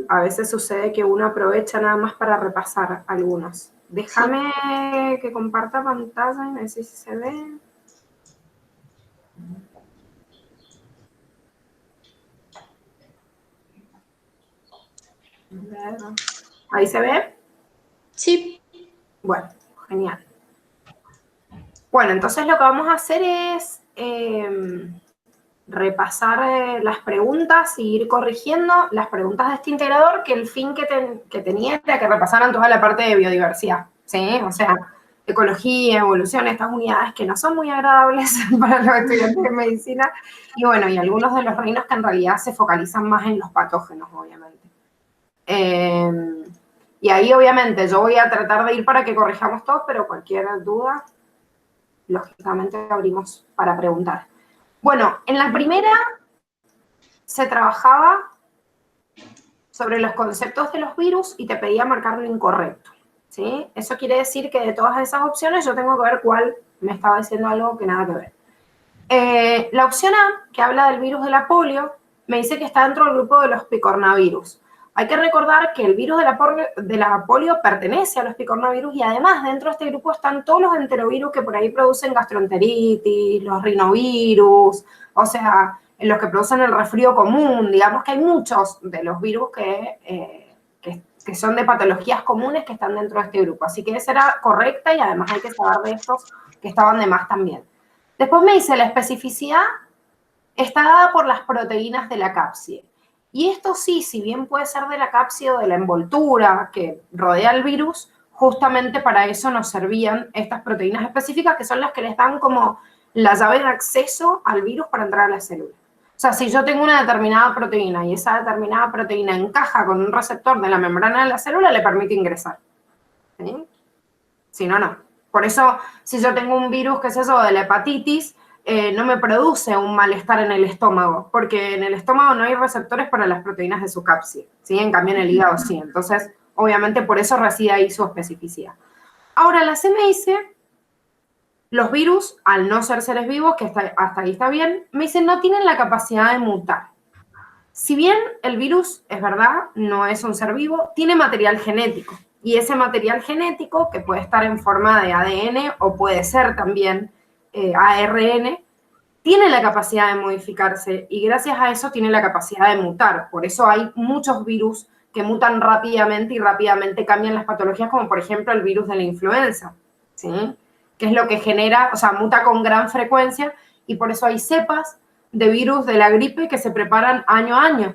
a veces sucede que uno aprovecha nada más para repasar algunos. Déjame que comparta pantalla y me decís si se ve. ¿Ahí se ve? Sí. Bueno, genial. Bueno, entonces lo que vamos a hacer es repasar las preguntas y ir corrigiendo las preguntas de este integrador, que el fin que tenía era que repasaran toda la parte de biodiversidad, ¿sí? O sea, ecología, evolución, estas unidades que no son muy agradables para los estudiantes de medicina, y bueno, y algunos de los reinos que en realidad se focalizan más en los patógenos, obviamente. Y ahí, obviamente, yo voy a tratar de ir para que corrijamos todo, pero cualquier duda, lógicamente, abrimos para preguntar. Bueno, en la primera se trabajaba sobre los conceptos de los virus y te pedía marcar lo incorrecto, ¿sí? Eso quiere decir que de todas esas opciones yo tengo que ver cuál me estaba diciendo algo que nada que ver. La opción A, que habla del virus de la polio, me dice que está dentro del grupo de los picornavirus. Hay que recordar que el virus de la polio pertenece a los picornavirus y además dentro de este grupo están todos los enterovirus que por ahí producen gastroenteritis, los rinovirus, o sea, los que producen el resfrío común. Digamos que hay muchos de los virus que son de patologías comunes que están dentro de este grupo. Así que esa era correcta y además hay que saber de estos que estaban de más también. Después me dice, la especificidad está dada por las proteínas de la cápside. Y esto sí, si bien puede ser de la cápside o de la envoltura que rodea el virus, justamente para eso nos servían estas proteínas específicas que son las que les dan como la llave de acceso al virus para entrar a la célula. O sea, si yo tengo una determinada proteína y esa determinada proteína encaja con un receptor de la membrana de la célula, le permite ingresar. ¿Sí? Si no, no. Por eso, si yo tengo un virus, qué es eso, de la hepatitis, no me produce un malestar en el estómago, porque en el estómago no hay receptores para las proteínas de su cápside, ¿sí? En cambio, en el hígado sí. Entonces, obviamente, por eso reside ahí su especificidad. Ahora, la C me dice, los virus, al no ser seres vivos, que hasta ahí está bien, me dicen no tienen la capacidad de mutar. Si bien el virus, es verdad, no es un ser vivo, tiene material genético. Y ese material genético, que puede estar en forma de ADN o puede ser también ARN, tiene la capacidad de modificarse y gracias a eso tiene la capacidad de mutar. Por eso hay muchos virus que mutan rápidamente y rápidamente cambian las patologías, como por ejemplo el virus de la influenza, ¿sí? Que es lo que genera, o sea, muta con gran frecuencia y por eso hay cepas de virus de la gripe que se preparan año a año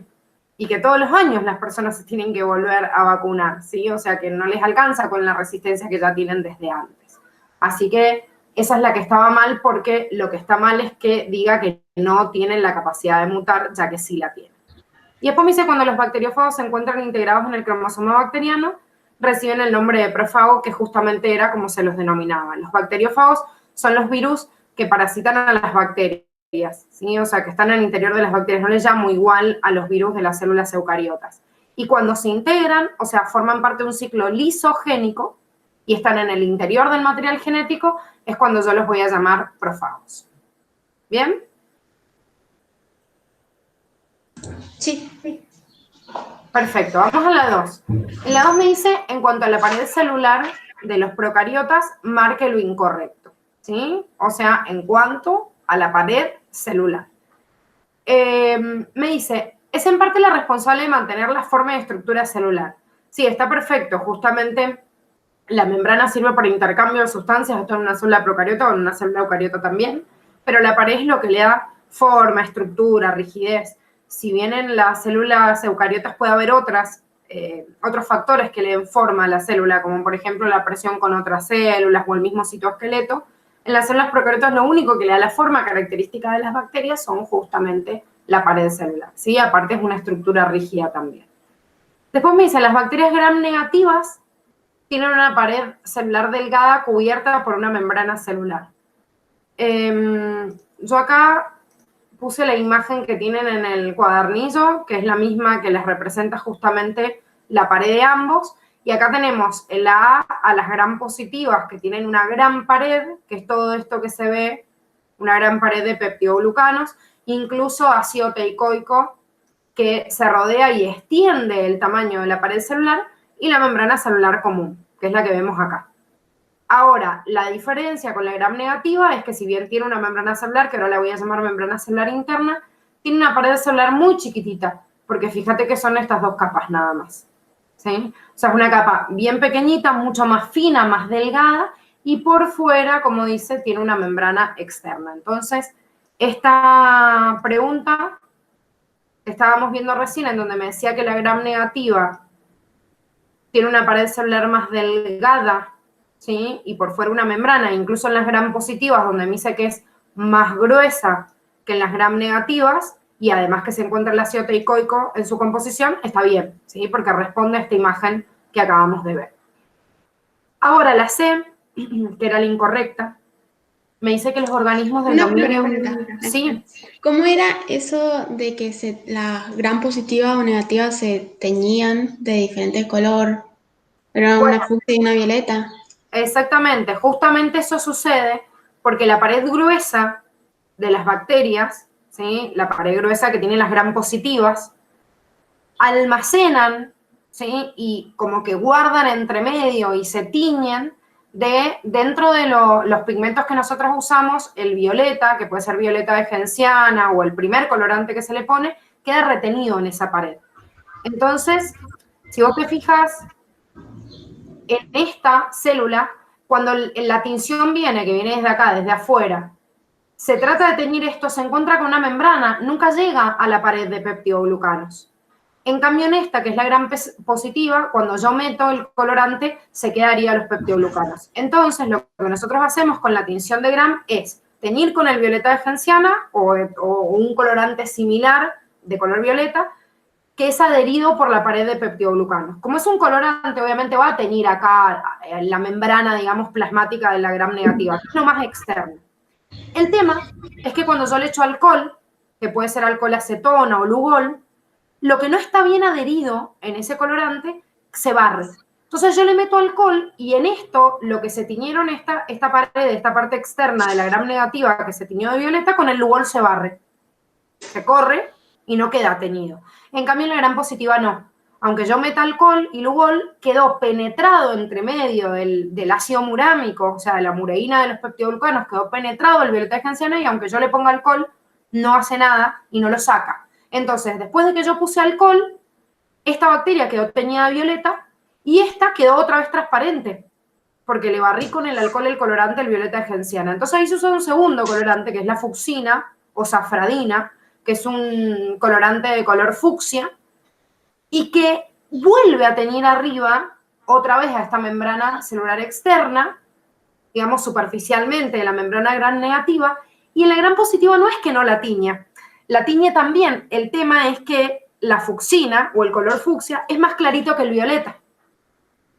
y que todos los años las personas se tienen que volver a vacunar, ¿sí? O sea, que no les alcanza con la resistencia que ya tienen desde antes. Así que esa es la que estaba mal porque lo que está mal es que diga que no tienen la capacidad de mutar, ya que sí la tienen. Y después me dice, cuando los bacteriófagos se encuentran integrados en el cromosoma bacteriano, reciben el nombre de profago, que justamente era como se los denominaba. Los bacteriófagos son los virus que parasitan a las bacterias, ¿sí? O sea, que están en el interior de las bacterias. No les llamo igual a los virus de las células eucariotas. Y cuando se integran, o sea, forman parte de un ciclo lisogénico y están en el interior del material genético, es cuando yo los voy a llamar profagos. ¿Bien? Sí. Perfecto, vamos a la 2. En la 2 me dice, en cuanto a la pared celular de los procariotas, marque lo incorrecto, ¿sí? O sea, en cuanto a la pared celular. Me dice, es en parte la responsable de mantener la forma y estructura celular. Sí, está perfecto, justamente la membrana sirve para intercambio de sustancias, esto en una célula procariota o en una célula eucariota también, pero la pared es lo que le da forma, estructura, rigidez. Si bien en las células eucariotas puede haber otros factores que le den forma a la célula, como por ejemplo la presión con otras células o el mismo citoesqueleto, en las células procariotas lo único que le da la forma característica de las bacterias son justamente la pared celular, ¿sí? Aparte es una estructura rígida también. Después me dice, las bacterias gram negativas tienen una pared celular delgada cubierta por una membrana celular. Yo acá puse la imagen que tienen en el cuadernillo, que es la misma que les representa justamente la pared de ambos, y acá tenemos el A a las gram positivas, que tienen una gran pared, que es todo esto que se ve, una gran pared de peptidoglucanos, incluso ácido teicoico, que se rodea y extiende el tamaño de la pared celular, y la membrana celular común, que es la que vemos acá. Ahora, la diferencia con la gram negativa es que si bien tiene una membrana celular, que ahora la voy a llamar membrana celular interna, tiene una pared celular muy chiquitita, porque fíjate que son estas dos capas nada más, ¿sí? O sea, es una capa bien pequeñita, mucho más fina, más delgada, y por fuera, como dice, tiene una membrana externa. Entonces, esta pregunta que estábamos viendo recién, en donde me decía que la gram negativa tiene una pared celular más delgada, ¿sí? Y por fuera una membrana, incluso en las gram positivas, donde me dice que es más gruesa que en las gram negativas, y además que se encuentra el ácido teicoico en su composición, está bien, ¿sí? Porque responde a esta imagen que acabamos de ver. Ahora la C, que era la incorrecta, me dice que los organismos del dominio... Una pregunta. Sí. ¿Cómo era eso de que las gram positiva o negativa se teñían de diferente color? Era Bueno, una fucsia y una violeta. exactamente, justamente eso sucede porque la pared gruesa de las bacterias, ¿sí? La pared gruesa que tienen las gram positivas, almacenan, ¿sí? Y como que guardan entre medio y se tiñen dentro de los pigmentos que nosotros usamos, el violeta, que puede ser violeta de genciana o el primer colorante que se le pone, queda retenido en esa pared. Entonces, si vos te fijas, en esta célula, cuando la tinción viene, que viene desde acá, desde afuera, se trata de teñir esto, se encuentra con una membrana, nunca llega a la pared de peptidoglucanos. En cambio, en esta, que es la gram positiva, cuando yo meto el colorante, se quedaría los peptidoglucanos. Entonces, lo que nosotros hacemos con la tinción de gram es teñir con el violeta de genciana o un colorante similar de color violeta, que es adherido por la pared de peptidoglucanos. Como es un colorante, obviamente va a teñir acá la membrana, digamos, plasmática de la gram negativa, que es lo más externo. El tema es que cuando yo le echo alcohol, que puede ser alcohol acetona o lugol, lo que no está bien adherido en ese colorante se barre. Entonces yo le meto alcohol y en esto, lo que se tiñeron esta pared, esta parte externa de la gram negativa que se tiñó de violeta, con el lugol se barre. Se corre y no queda teñido. En cambio, en la gram positiva no. Aunque yo meta alcohol y lugol, quedó penetrado entre medio del ácido murámico, o sea, de la mureína de los peptidoglucanos, quedó penetrado el violeta de genciana, y aunque yo le ponga alcohol, no hace nada y no lo saca. Entonces, después de que yo puse alcohol, esta bacteria quedó teñida de violeta y esta quedó otra vez transparente, porque le barrí con el alcohol el colorante, el violeta de genciana. Entonces ahí se usa un segundo colorante, que es la fucsina o safradina, que es un colorante de color fucsia, y que vuelve a teñir arriba otra vez a esta membrana celular externa, digamos superficialmente de la membrana gram negativa, y en la gram positiva no es que no la tiña, la tiñe también. El tema es que la fucsina o el color fucsia es más clarito que el violeta.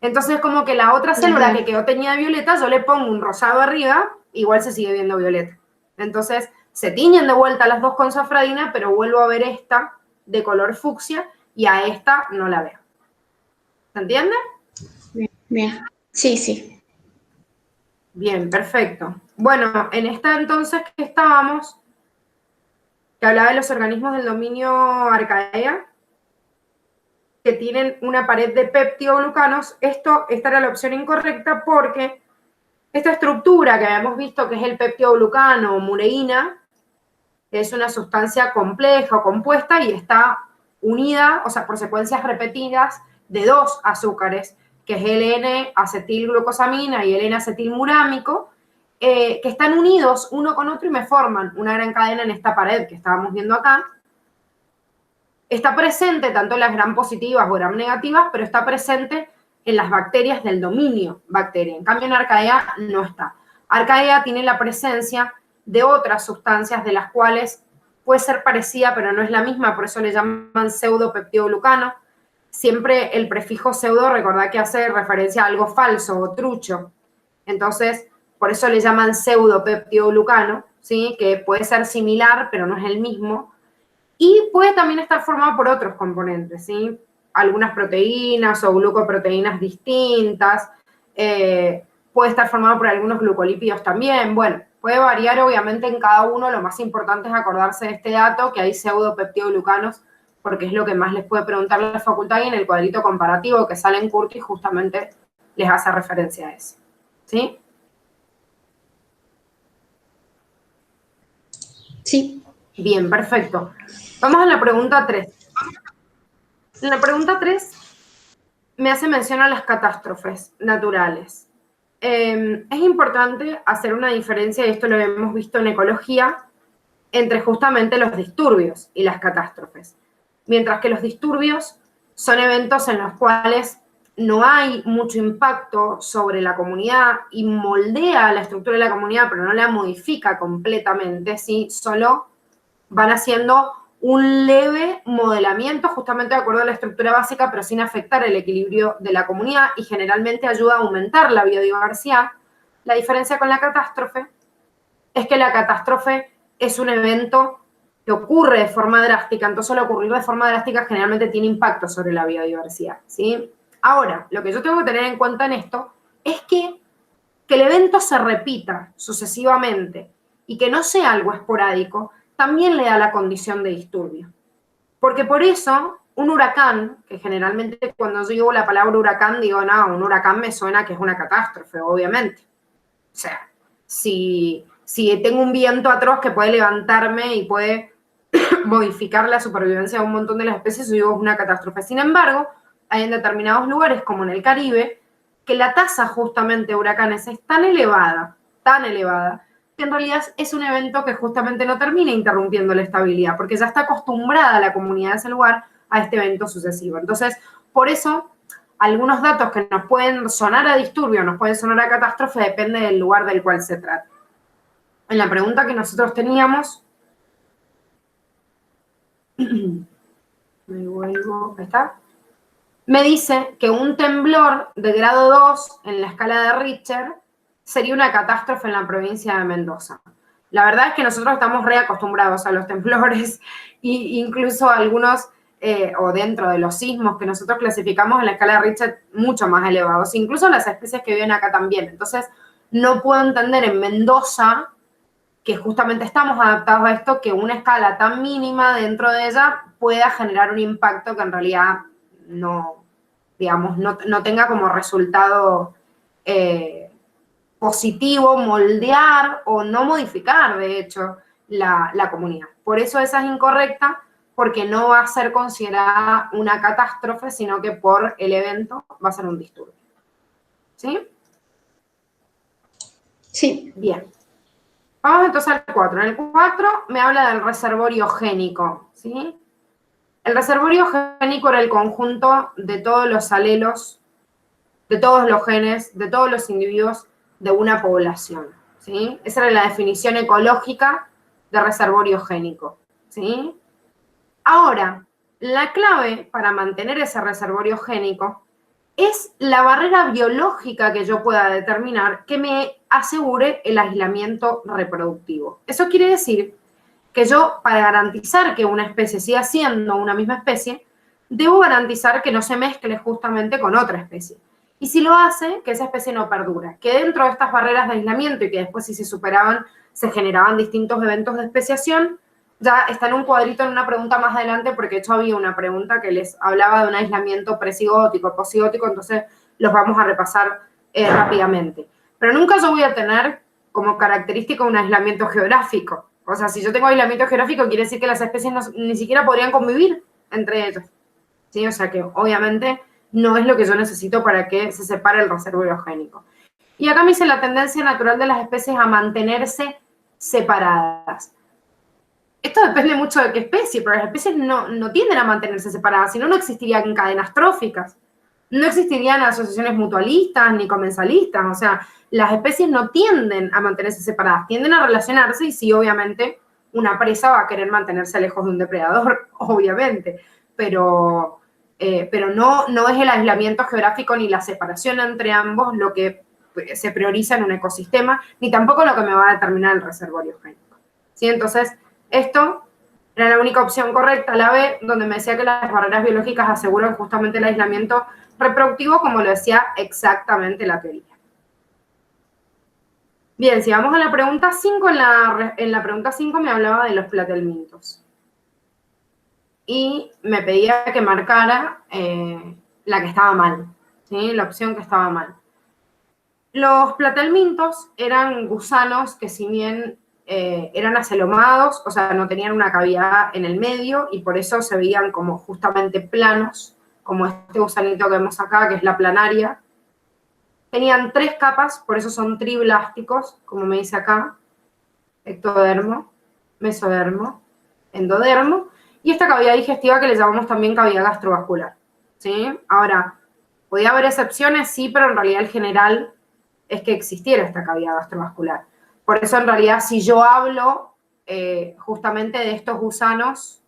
Entonces, como que la otra célula que quedó teñida de violeta, yo le pongo un rosado arriba, igual se sigue viendo violeta. Entonces, se tiñen de vuelta las dos con safradina, pero vuelvo a ver esta de color fucsia y a esta no la veo. ¿Se entiende? Bien. Sí, sí. Bien, perfecto. Bueno, en esta entonces que estábamos, que hablaba de los organismos del dominio Archaea, que tienen una pared de peptidoglucanos, esta era la opción incorrecta, porque esta estructura que habíamos visto, que es el peptidoglucano o mureína, es una sustancia compleja o compuesta y está unida, o sea, por secuencias repetidas de dos azúcares, que es el N-acetilglucosamina y el N-acetilmurámico, que están unidos uno con otro y me forman una gran cadena en esta pared que estábamos viendo acá. Está presente tanto en las gram positivas o gram negativas, pero está presente en las bacterias del dominio bacteria. En cambio, en Archaea no está. Archaea tiene la presencia de otras sustancias de las cuales puede ser parecida, pero no es la misma, por eso le llaman pseudopeptidoglucano. Siempre el prefijo pseudo, recordad que hace referencia a algo falso o trucho. Entonces, por eso le llaman pseudopeptidoglucano, ¿sí? Que puede ser similar, pero no es el mismo. Y puede también estar formado por otros componentes, ¿sí? Algunas proteínas o glucoproteínas distintas. Puede estar formado por algunos glucolípidos también. Bueno, puede variar obviamente en cada uno. Lo más importante es acordarse de este dato, que hay pseudopeptidoglucanos porque es lo que más les puede preguntar la facultad, y en el cuadrito comparativo que sale en Curtis justamente les hace referencia a eso. ¿Sí? Sí. Bien, perfecto. Vamos a la pregunta 3. En la pregunta 3 me hace mención a las catástrofes naturales. Es importante hacer una diferencia, y esto lo hemos visto en ecología, entre justamente los disturbios y las catástrofes. Mientras que los disturbios son eventos en los cuales no hay mucho impacto sobre la comunidad y moldea la estructura de la comunidad, pero no la modifica completamente, ¿sí? Solo van haciendo un leve modelamiento justamente de acuerdo a la estructura básica, pero sin afectar el equilibrio de la comunidad, y generalmente ayuda a aumentar la biodiversidad. La diferencia con la catástrofe es que la catástrofe es un evento que ocurre de forma drástica, entonces al ocurrir de forma drástica generalmente tiene impacto sobre la biodiversidad, ¿sí? Ahora, lo que yo tengo que tener en cuenta en esto es que el evento se repita sucesivamente y que no sea algo esporádico, también le da la condición de disturbio. Porque por eso, un huracán, que generalmente cuando yo digo la palabra huracán, digo, no, un huracán me suena que es una catástrofe, obviamente. O sea, si tengo un viento atroz que puede levantarme y puede modificar la supervivencia de un montón de las especies, yo digo, es una catástrofe. Sin embargo, hay en determinados lugares, como en el Caribe, que la tasa justamente de huracanes es tan elevada, que en realidad es un evento que justamente no termina interrumpiendo la estabilidad, porque ya está acostumbrada la comunidad de ese lugar a este evento sucesivo. Entonces, por eso, algunos datos que nos pueden sonar a disturbio, nos pueden sonar a catástrofe, depende del lugar del cual se trate. En la pregunta que nosotros teníamos, me vuelvo, ahí está, me dice que un temblor de grado 2 en la escala de Richter sería una catástrofe en la provincia de Mendoza. La verdad es que nosotros estamos reacostumbrados a los temblores, e incluso algunos, o dentro de los sismos que nosotros clasificamos en la escala de Richter, mucho más elevados, incluso las especies que viven acá también. Entonces, no puedo entender en Mendoza, que justamente estamos adaptados a esto, que una escala tan mínima dentro de ella pueda generar un impacto que en realidad no, digamos, no tenga como resultado positivo moldear o no modificar, de hecho, la comunidad. Por eso esa es incorrecta, porque no va a ser considerada una catástrofe, sino que por el evento va a ser un disturbio. ¿Sí? Sí. Bien. Vamos entonces al 4. En el 4 me habla del reservorio génico, ¿sí? El reservorio génico era el conjunto de todos los alelos, de todos los genes, de todos los individuos de una población, ¿sí? Esa era la definición ecológica de reservorio génico, ¿sí? Ahora, la clave para mantener ese reservorio génico es la barrera biológica que yo pueda determinar que me asegure el aislamiento reproductivo. Eso quiere decir que yo, para garantizar que una especie siga siendo una misma especie, debo garantizar que no se mezcle justamente con otra especie. Y si lo hace, que esa especie no perdura. Que dentro de estas barreras de aislamiento, y que después si se superaban, se generaban distintos eventos de especiación, ya está en un cuadrito en una pregunta más adelante, porque de hecho había una pregunta que les hablaba de un aislamiento presigótico, posigótico, entonces los vamos a repasar rápidamente. Pero nunca yo voy a tener como característica un aislamiento geográfico. O sea, si yo tengo aislamiento geográfico, quiere decir que las especies ni siquiera podrían convivir entre ellos. ¿Sí? O sea que obviamente no es lo que yo necesito para que se separe el reservorio génico. Y acá me dice la tendencia natural de las especies a mantenerse separadas. Esto depende mucho de qué especie, pero las especies no tienden a mantenerse separadas, si no, no existirían cadenas tróficas, no existirían asociaciones mutualistas ni comensalistas, o sea, las especies no tienden a mantenerse separadas, tienden a relacionarse, y sí, obviamente, una presa va a querer mantenerse lejos de un depredador, obviamente, pero no es el aislamiento geográfico ni la separación entre ambos lo que se prioriza en un ecosistema, ni tampoco lo que me va a determinar el reservorio génico. ¿Sí? Entonces, esto era la única opción correcta, la B, donde me decía que las barreras biológicas aseguran justamente el aislamiento reproductivo, como lo decía exactamente la teoría. Bien, si vamos a la pregunta 5, en la pregunta 5 me hablaba de los platelmintos. y me pedía que marcara la que estaba mal, ¿sí? La opción que estaba mal. Los platelmintos eran gusanos que si bien eran acelomados, o sea, no tenían una cavidad en el medio y por eso se veían como justamente planos, como este gusanito que vemos acá, que es la planaria. Tenían 3 capas, por eso son triblásticos, como me dice acá, ectodermo, mesodermo, endodermo, y esta cavidad digestiva que le llamamos también cavidad gastrovascular, ¿sí? Ahora, ¿podía haber excepciones? Sí, pero en realidad el general es que existiera esta cavidad gastrovascular. Por eso, en realidad, si yo hablo justamente de estos gusanos,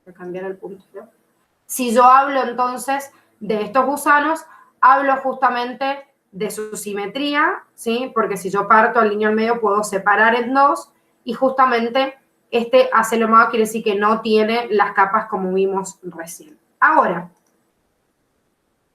voy a cambiar el punto, ¿no? Si yo hablo entonces de estos gusanos, hablo justamente de su simetría, ¿sí? Porque si yo parto al niño en medio, puedo separar en 2 y justamente este acelomado quiere decir que no tiene las capas como vimos recién. Ahora,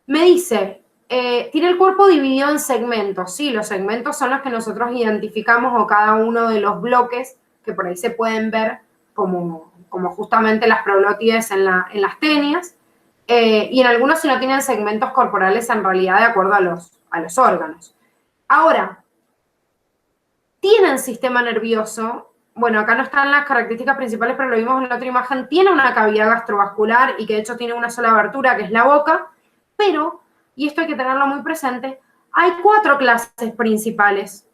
me dice, tiene el cuerpo dividido en segmentos. Sí, los segmentos son los que nosotros identificamos o cada uno de los bloques que por ahí se pueden ver como justamente las proglótides en las tenias. Y en algunos si no tienen segmentos corporales en realidad de acuerdo a los órganos. Ahora, ¿tienen sistema nervioso? Bueno, acá no están las características principales, pero lo vimos en la otra imagen. Tiene una cavidad gastrovascular y que de hecho tiene una sola abertura, que es la boca, pero, y esto hay que tenerlo muy presente, hay 4 clases principales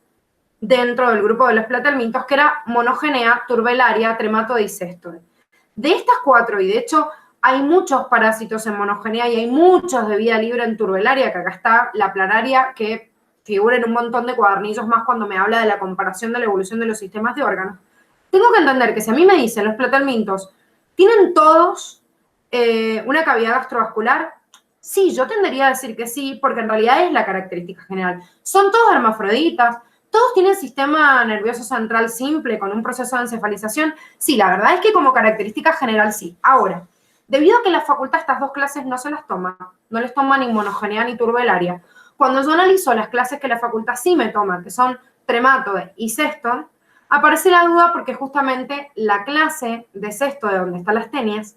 dentro del grupo de los platelmintos, que era monogenea, turbelaria, trematode y céstode. De estas 4, y de hecho hay muchos parásitos en monogenea y hay muchos de vida libre en turbelaria, que acá está la planaria, que figura en un montón de cuadernillos más cuando me habla de la comparación de la evolución de los sistemas de órganos. Tengo que entender que si a mí me dicen los platelmintos, ¿tienen todos una cavidad gastrovascular? Sí, yo tendería a decir que sí, porque en realidad es la característica general. Son todos hermafroditas, todos tienen sistema nervioso central simple con un proceso de encefalización. Sí, la verdad es que como característica general sí. Ahora, debido a que la facultad estas 2 clases no se las toma, no les toma ni monogenea ni turbelaria, cuando yo analizo las clases que la facultad sí me toma, que son trematode y céstode, aparece la duda porque justamente la clase de céstode, donde están las tenias,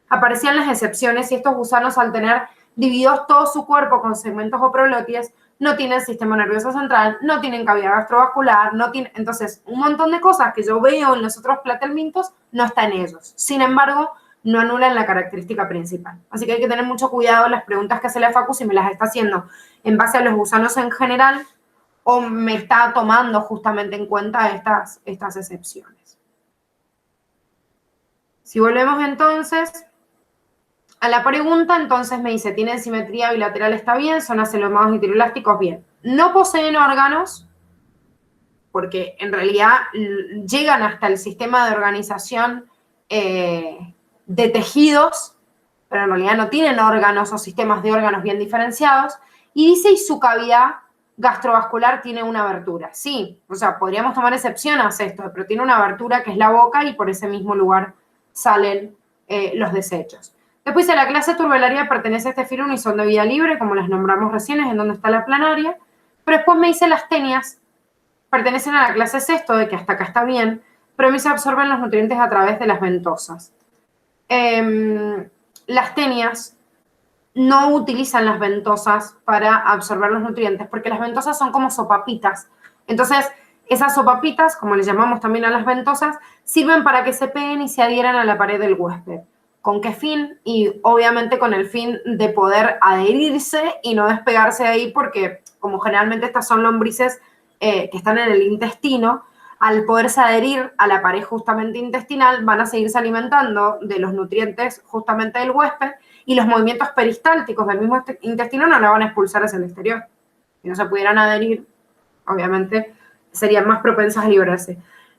aparecían las excepciones y estos gusanos al tener divididos todo su cuerpo con segmentos o proglótides, no tienen sistema nervioso central, no tienen cavidad gastrovascular, no tienen... Entonces, un montón de cosas que yo veo en los otros platelmintos no está en ellos. Sin embargo, no anulan la característica principal. Así que hay que tener mucho cuidado en las preguntas que hace la Facu si me las está haciendo en base a los gusanos en general o me está tomando justamente en cuenta estas excepciones. Si volvemos entonces a la pregunta, entonces me dice, ¿tienen simetría bilateral? Está bien, son acelomados y triblásticos, bien. No poseen órganos, porque en realidad llegan hasta el sistema de organización de tejidos, pero en realidad no tienen órganos o sistemas de órganos bien diferenciados, y dice, y su cavidad gastrovascular tiene una abertura. Sí, o sea, podríamos tomar excepción a esto, pero tiene una abertura que es la boca y por ese mismo lugar salen los desechos. Después a la clase turbelaria pertenece a este filo y son de vida libre, como las nombramos recién, es en donde está la planaria, pero después me dice las tenias, pertenecen a la clase céstode, que hasta acá está bien, pero me dice absorben los nutrientes a través de las ventosas. Las tenias no utilizan las ventosas para absorber los nutrientes, porque las ventosas son como sopapitas. Entonces, esas sopapitas, como le llamamos también a las ventosas, sirven para que se peguen y se adhieran a la pared del huésped. ¿Con qué fin? Y obviamente con el fin de poder adherirse y no despegarse de ahí, porque como generalmente estas son lombrices que están en el intestino, al poderse adherir a la pared justamente intestinal, van a seguirse alimentando de los nutrientes justamente del huésped y los movimientos peristálticos del mismo intestino no la van a expulsar hacia el exterior. Si no se pudieran adherir, obviamente serían más propensas a librarse.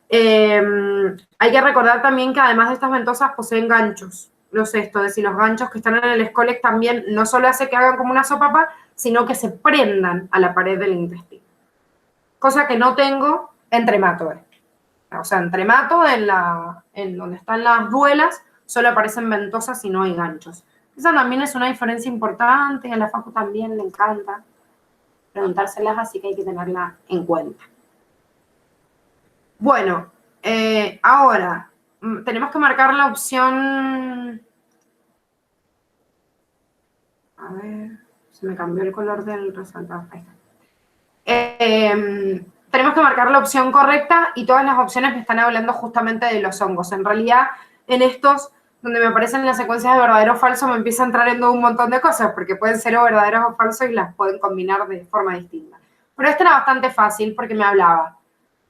Hay que recordar también que además de estas ventosas poseen ganchos, los céstodes, y los ganchos que están en el escólex también no solo hace que hagan como una sopapa, sino que se prendan a la pared del intestino. Cosa que no tengo en trematode. O sea, en trematode, en donde están las duelas, solo aparecen ventosas y no hay ganchos. Esa también es una diferencia importante, a la Facu también le encanta preguntárselas, así que hay que tenerla en cuenta. Bueno, ahora, tenemos que marcar la opción... A ver, se me cambió el color del resaltado. Ahí está. Tenemos que marcar la opción correcta y todas las opciones me están hablando justamente de los hongos. En realidad, en estos, donde me aparecen las secuencias de verdadero o falso, me empieza a entrar en un montón de cosas, porque pueden ser o verdaderos o falsos y las pueden combinar de forma distinta. Pero esta era bastante fácil porque me hablaba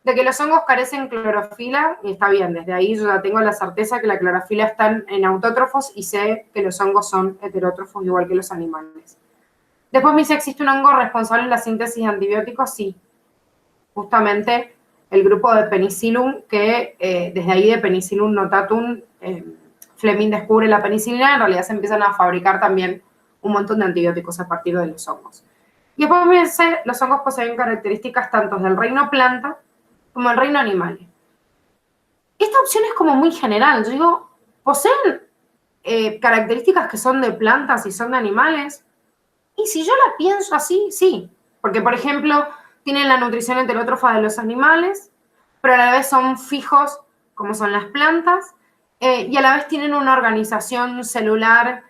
de que los hongos carecen clorofila, y está bien, desde ahí yo ya tengo la certeza que la clorofila está en autótrofos y sé que los hongos son heterótrofos igual que los animales. Después me dice, ¿existe un hongo responsable en la síntesis de antibióticos? Sí. Justamente el grupo de Penicillium, que desde ahí de Penicillium notatum, Fleming descubre la penicilina, en realidad se empiezan a fabricar también un montón de antibióticos a partir de los hongos. Y después me dice, los hongos poseen características tanto del reino planta como del reino animal. Esta opción es como muy general. Yo digo, ¿poseen características que son de plantas y son de animales? Y si yo la pienso así, sí. Porque, por ejemplo, tienen la nutrición heterótrofa de los animales, pero a la vez son fijos, como son las plantas, y a la vez tienen una organización celular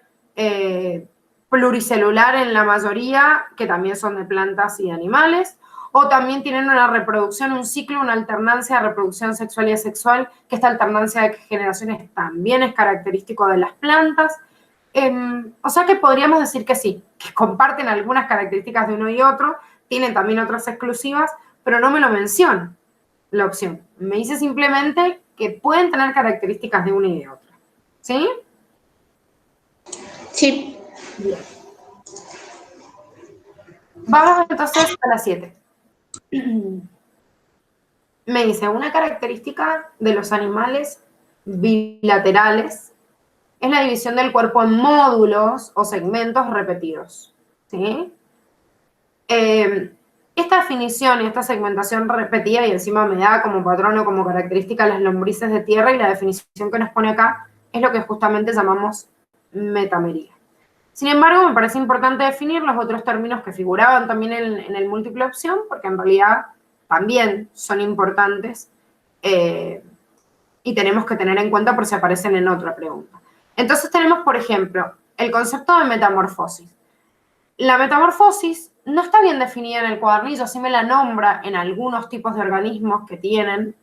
pluricelular en la mayoría, que también son de plantas y de animales, o también tienen una reproducción, un ciclo, una alternancia de reproducción sexual y asexual, que esta alternancia de generaciones también es característico de las plantas. O sea que podríamos decir que sí, que comparten algunas características de uno y otro, tienen también otras exclusivas, pero no me lo menciona la opción. Me dice simplemente que pueden tener características de una y de otra. ¿Sí? Sí. Bien. Vamos entonces a la 7. Me dice, una característica de los animales bilaterales es la división del cuerpo en módulos o segmentos repetidos. ¿Sí? Esta definición y esta segmentación repetida y encima me da como patrón o como característica las lombrices de tierra y la definición que nos pone acá es lo que justamente llamamos metamería. Sin embargo, me parece importante definir los otros términos que figuraban también en el múltiple opción, porque en realidad también son importantes y tenemos que tener en cuenta por si aparecen en otra pregunta. Entonces tenemos, por ejemplo, el concepto de metamorfosis. La metamorfosis no está bien definida en el cuadernillo, sí me la nombra en algunos tipos de organismos que tienen,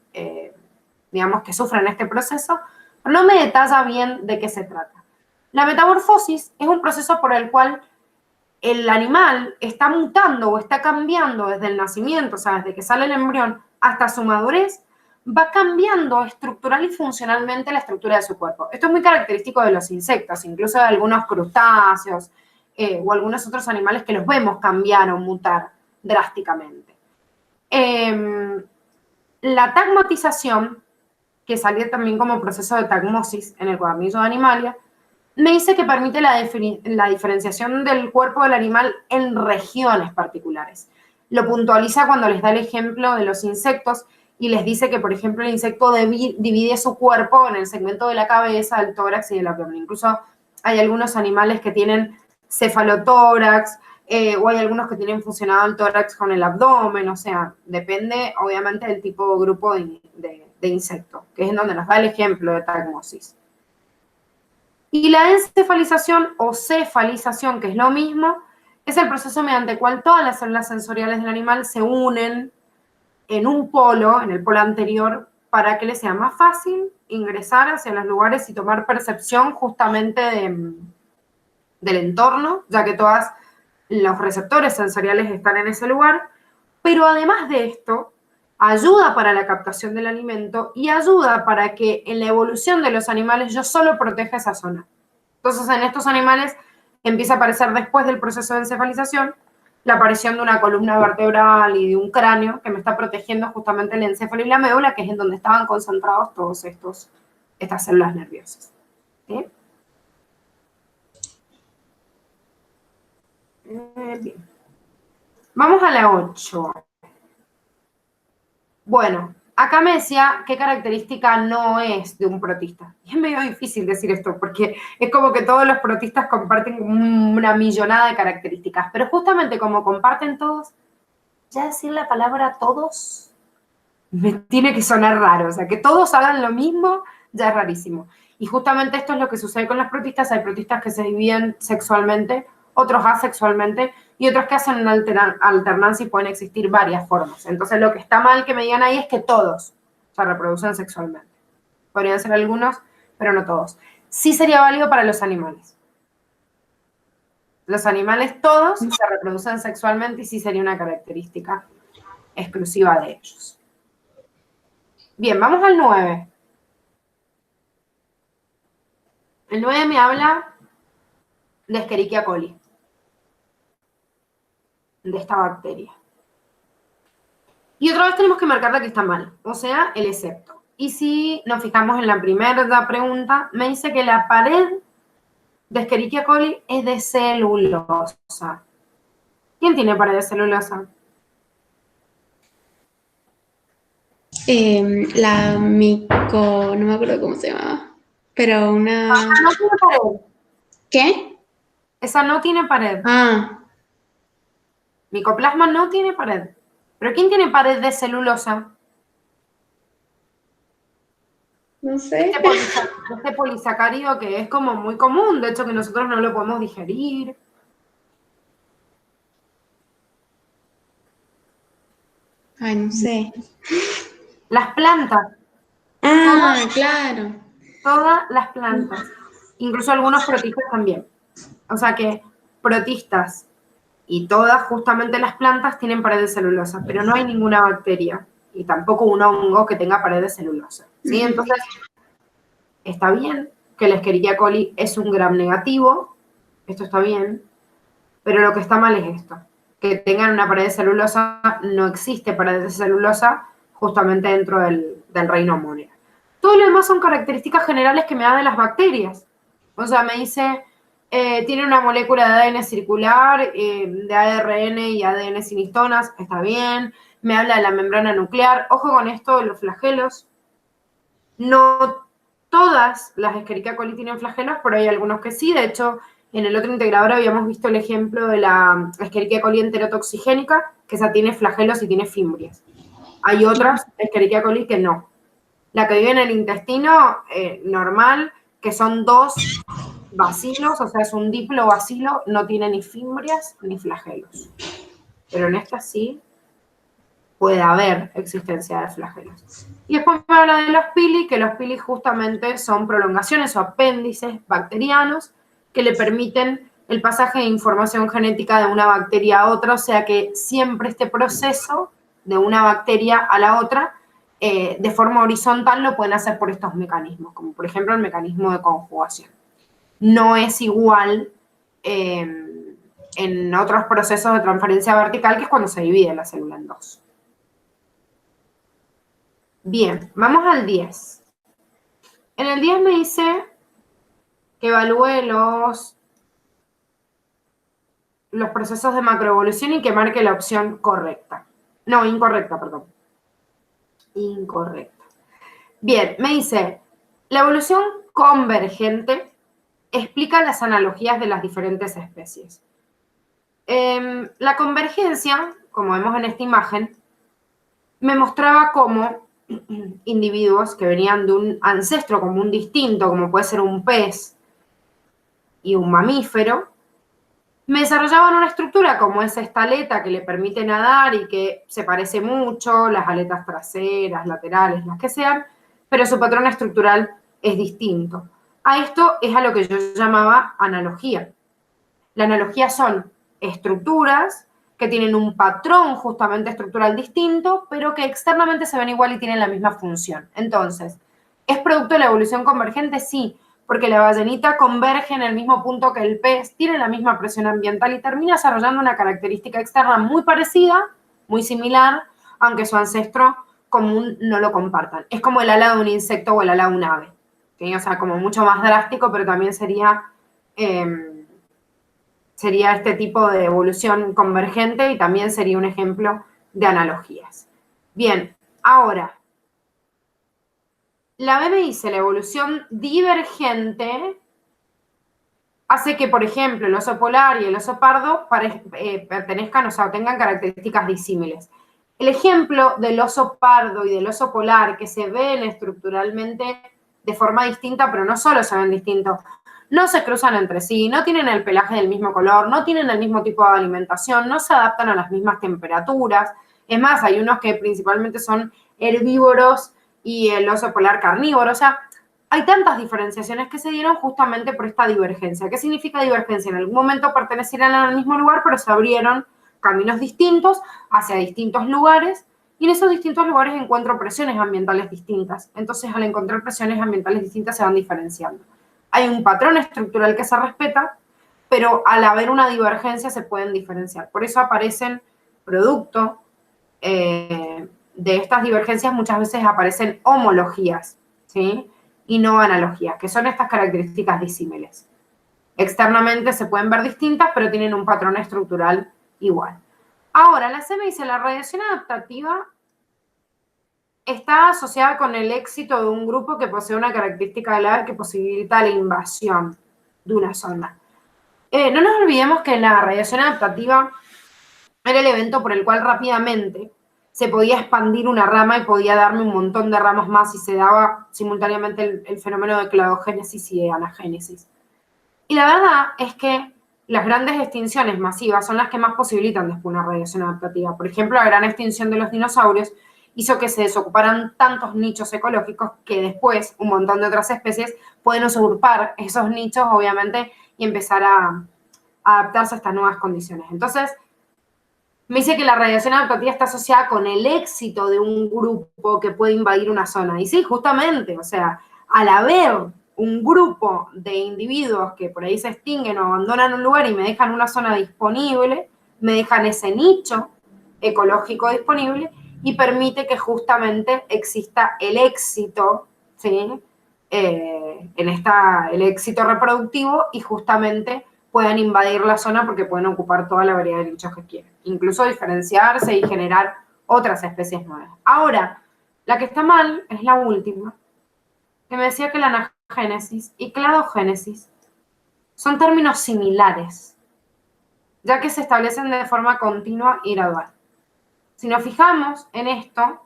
digamos, que sufren este proceso, pero no me detalla bien de qué se trata. La metamorfosis es un proceso por el cual el animal está mutando o está cambiando desde el nacimiento, o sea, desde que sale el embrión hasta su madurez, va cambiando estructural y funcionalmente la estructura de su cuerpo. Esto es muy característico de los insectos, incluso de algunos crustáceos o algunos otros animales que los vemos cambiar o mutar drásticamente. La tagmatización, que salió también como proceso de tagmosis en el cuadernillo de Animalia, me dice que permite la diferenciación del cuerpo del animal en regiones particulares. Lo puntualiza cuando les da el ejemplo de los insectos y les dice que, por ejemplo, el insecto divide su cuerpo en el segmento de la cabeza, del tórax y del abdomen. Incluso hay algunos animales que tienen cefalotórax o hay algunos que tienen fusionado el tórax con el abdomen. O sea, depende, obviamente, del tipo o grupo de insecto, que es en donde nos da el ejemplo de tagmosis. Y la encefalización o cefalización, que es lo mismo, es el proceso mediante el cual todas las células sensoriales del animal se unen en un polo, en el polo anterior, para que le sea más fácil ingresar hacia los lugares y tomar percepción justamente del entorno, ya que todos los receptores sensoriales están en ese lugar, pero además de esto, ayuda para la captación del alimento y ayuda para que en la evolución de los animales yo solo proteja esa zona. Entonces, en estos animales empieza a aparecer después del proceso de encefalización la aparición de una columna vertebral y de un cráneo que me está protegiendo justamente el encéfalo y la médula, que es en donde estaban concentrados todas estas células nerviosas. ¿Sí? Bien. Vamos a la 8. Bueno, acá me decía qué característica no es de un protista. Y es medio difícil decir esto, porque es como que todos los protistas comparten una millonada de características. Pero justamente como comparten todos, ya decir la palabra todos me tiene que sonar raro. O sea, que todos hagan lo mismo ya es rarísimo. Y justamente esto es lo que sucede con las protistas. Hay protistas que se dividen sexualmente, otros asexualmente, y otros que hacen una alternancia y pueden existir varias formas. Entonces lo que está mal que me digan ahí es que todos se reproducen sexualmente. Podrían ser algunos, pero no todos. Sí sería válido para los animales. Los animales todos se reproducen sexualmente y sí sería una característica exclusiva de ellos. Bien, vamos al 9. El 9 me habla de Escherichia coli, de esta bacteria. Y otra vez tenemos que marcarla que está mal, o sea, el excepto. Y si nos fijamos en la primera pregunta, me dice que la pared de Escherichia coli es de celulosa. ¿Quién tiene pared de celulosa? La mico, no me acuerdo cómo se llamaba, pero una... Esa no tiene pared. ¿Qué? Esa no tiene pared. Ah, Micoplasma no tiene pared. ¿Pero quién tiene pared de celulosa? no sé. Este polisacárido que es como muy común, de hecho que nosotros no lo podemos digerir. Ay, no sé. Las plantas, Ah, claro. todas las plantas, incluso algunos protistas también. O sea que protistas y todas justamente las plantas tienen pared de celulosa, pero no hay ninguna bacteria y tampoco un hongo que tenga pared de celulosa. ¿Sí? Entonces, está bien que la Escherichia coli es un gram negativo, esto está bien, pero lo que está mal es esto, que tengan una pared de celulosa, no existe pared de celulosa justamente dentro del reino Monera. Todo lo demás son características generales que me da de las bacterias. O sea, me dice, tiene una molécula de ADN circular, de ARN y ADN sin histonas, está bien. Me habla de la membrana nuclear. Ojo con esto, los flagelos. No todas las Escherichia coli tienen flagelos, pero hay algunos que sí. De hecho, en el otro integrador habíamos visto el ejemplo de la Escherichia coli enterotoxigénica, que esa tiene flagelos y tiene fimbrias. Hay otras Escherichia coli que no. La que vive en el intestino normal, que son 2 bacilos, o sea, es un diplobacilo, no tiene ni fimbrias ni flagelos. Pero en esta sí puede haber existencia de flagelos. Y después me habla de los pili, que los pili justamente son prolongaciones o apéndices bacterianos que le permiten el pasaje de información genética de una bacteria a otra, o sea que siempre este proceso de una bacteria a la otra, de forma horizontal lo pueden hacer por estos mecanismos, como por ejemplo el mecanismo de conjugación. No es igual en otros procesos de transferencia vertical, que es cuando se divide la célula en 2. Bien, vamos al 10. En el 10 me dice que evalúe los procesos de macroevolución y que marque la opción correcta. No, incorrecta, perdón. Incorrecta. Bien, me dice, la evolución convergente explica las analogías de las diferentes especies. La convergencia, como vemos en esta imagen, me mostraba cómo individuos que venían de un ancestro común distinto, como puede ser un pez y un mamífero, me desarrollaban una estructura como es esta aleta que le permite nadar y que se parece mucho, las aletas traseras, laterales, las que sean, pero su patrón estructural es distinto. A esto es a lo que yo llamaba analogía. La analogía son estructuras que tienen un patrón justamente estructural distinto, pero que externamente se ven igual y tienen la misma función. Entonces, ¿es producto de la evolución convergente? Sí, porque la ballenita converge en el mismo punto que el pez, tiene la misma presión ambiental y termina desarrollando una característica externa muy parecida, muy similar, aunque su ancestro común no lo compartan. Es como el ala de un insecto o el ala de un ave. ¿Sí? O sea, como mucho más drástico, pero también sería este tipo de evolución convergente y también sería un ejemplo de analogías. Bien, ahora, la B me dice la evolución divergente hace que, por ejemplo, el oso polar y el oso pardo pertenezcan, o sea, tengan características disímiles. El ejemplo del oso pardo y del oso polar que se ven estructuralmente de forma distinta, pero no solo se ven distintos, no se cruzan entre sí, no tienen el pelaje del mismo color, no tienen el mismo tipo de alimentación, no se adaptan a las mismas temperaturas. Es más, hay unos que principalmente son herbívoros y el oso polar carnívoro. O sea, hay tantas diferenciaciones que se dieron justamente por esta divergencia. ¿Qué significa divergencia? En algún momento pertenecieran al mismo lugar, pero se abrieron caminos distintos hacia distintos lugares, y en esos distintos lugares encuentro presiones ambientales distintas. Entonces, al encontrar presiones ambientales distintas, se van diferenciando. Hay un patrón estructural que se respeta, pero al haber una divergencia se pueden diferenciar. Por eso aparecen producto de estas divergencias, muchas veces aparecen homologías, ¿sí? Y no analogías, que son estas características disímiles. Externamente se pueden ver distintas, pero tienen un patrón estructural igual. Ahora, la C me dice, la radiación adaptativa está asociada con el éxito de un grupo que posee una característica clave que posibilita la invasión de una zona. No nos olvidemos que la radiación adaptativa era el evento por el cual rápidamente se podía expandir una rama y podía darme un montón de ramas más, y se daba simultáneamente el fenómeno de cladogénesis y de anagénesis. Y la verdad es que las grandes extinciones masivas son las que más posibilitan después una radiación adaptativa. Por ejemplo, la gran extinción de los dinosaurios hizo que se desocuparan tantos nichos ecológicos que después un montón de otras especies pueden usurpar esos nichos, obviamente, y empezar a adaptarse a estas nuevas condiciones. Entonces, me dice que la radiación adaptativa está asociada con el éxito de un grupo que puede invadir una zona. Y sí, justamente, o sea, al haber un grupo de individuos que por ahí se extinguen o abandonan un lugar y me dejan una zona disponible, me dejan ese nicho ecológico disponible y permite que justamente exista el éxito, ¿sí? El éxito reproductivo, y justamente puedan invadir la zona porque pueden ocupar toda la variedad de nichos que quieran. Incluso diferenciarse y generar otras especies nuevas. Ahora, la que está mal es la última, que me decía que la anagénesis y cladogénesis son términos similares, ya que se establecen de forma continua y gradual. Si nos fijamos en esto,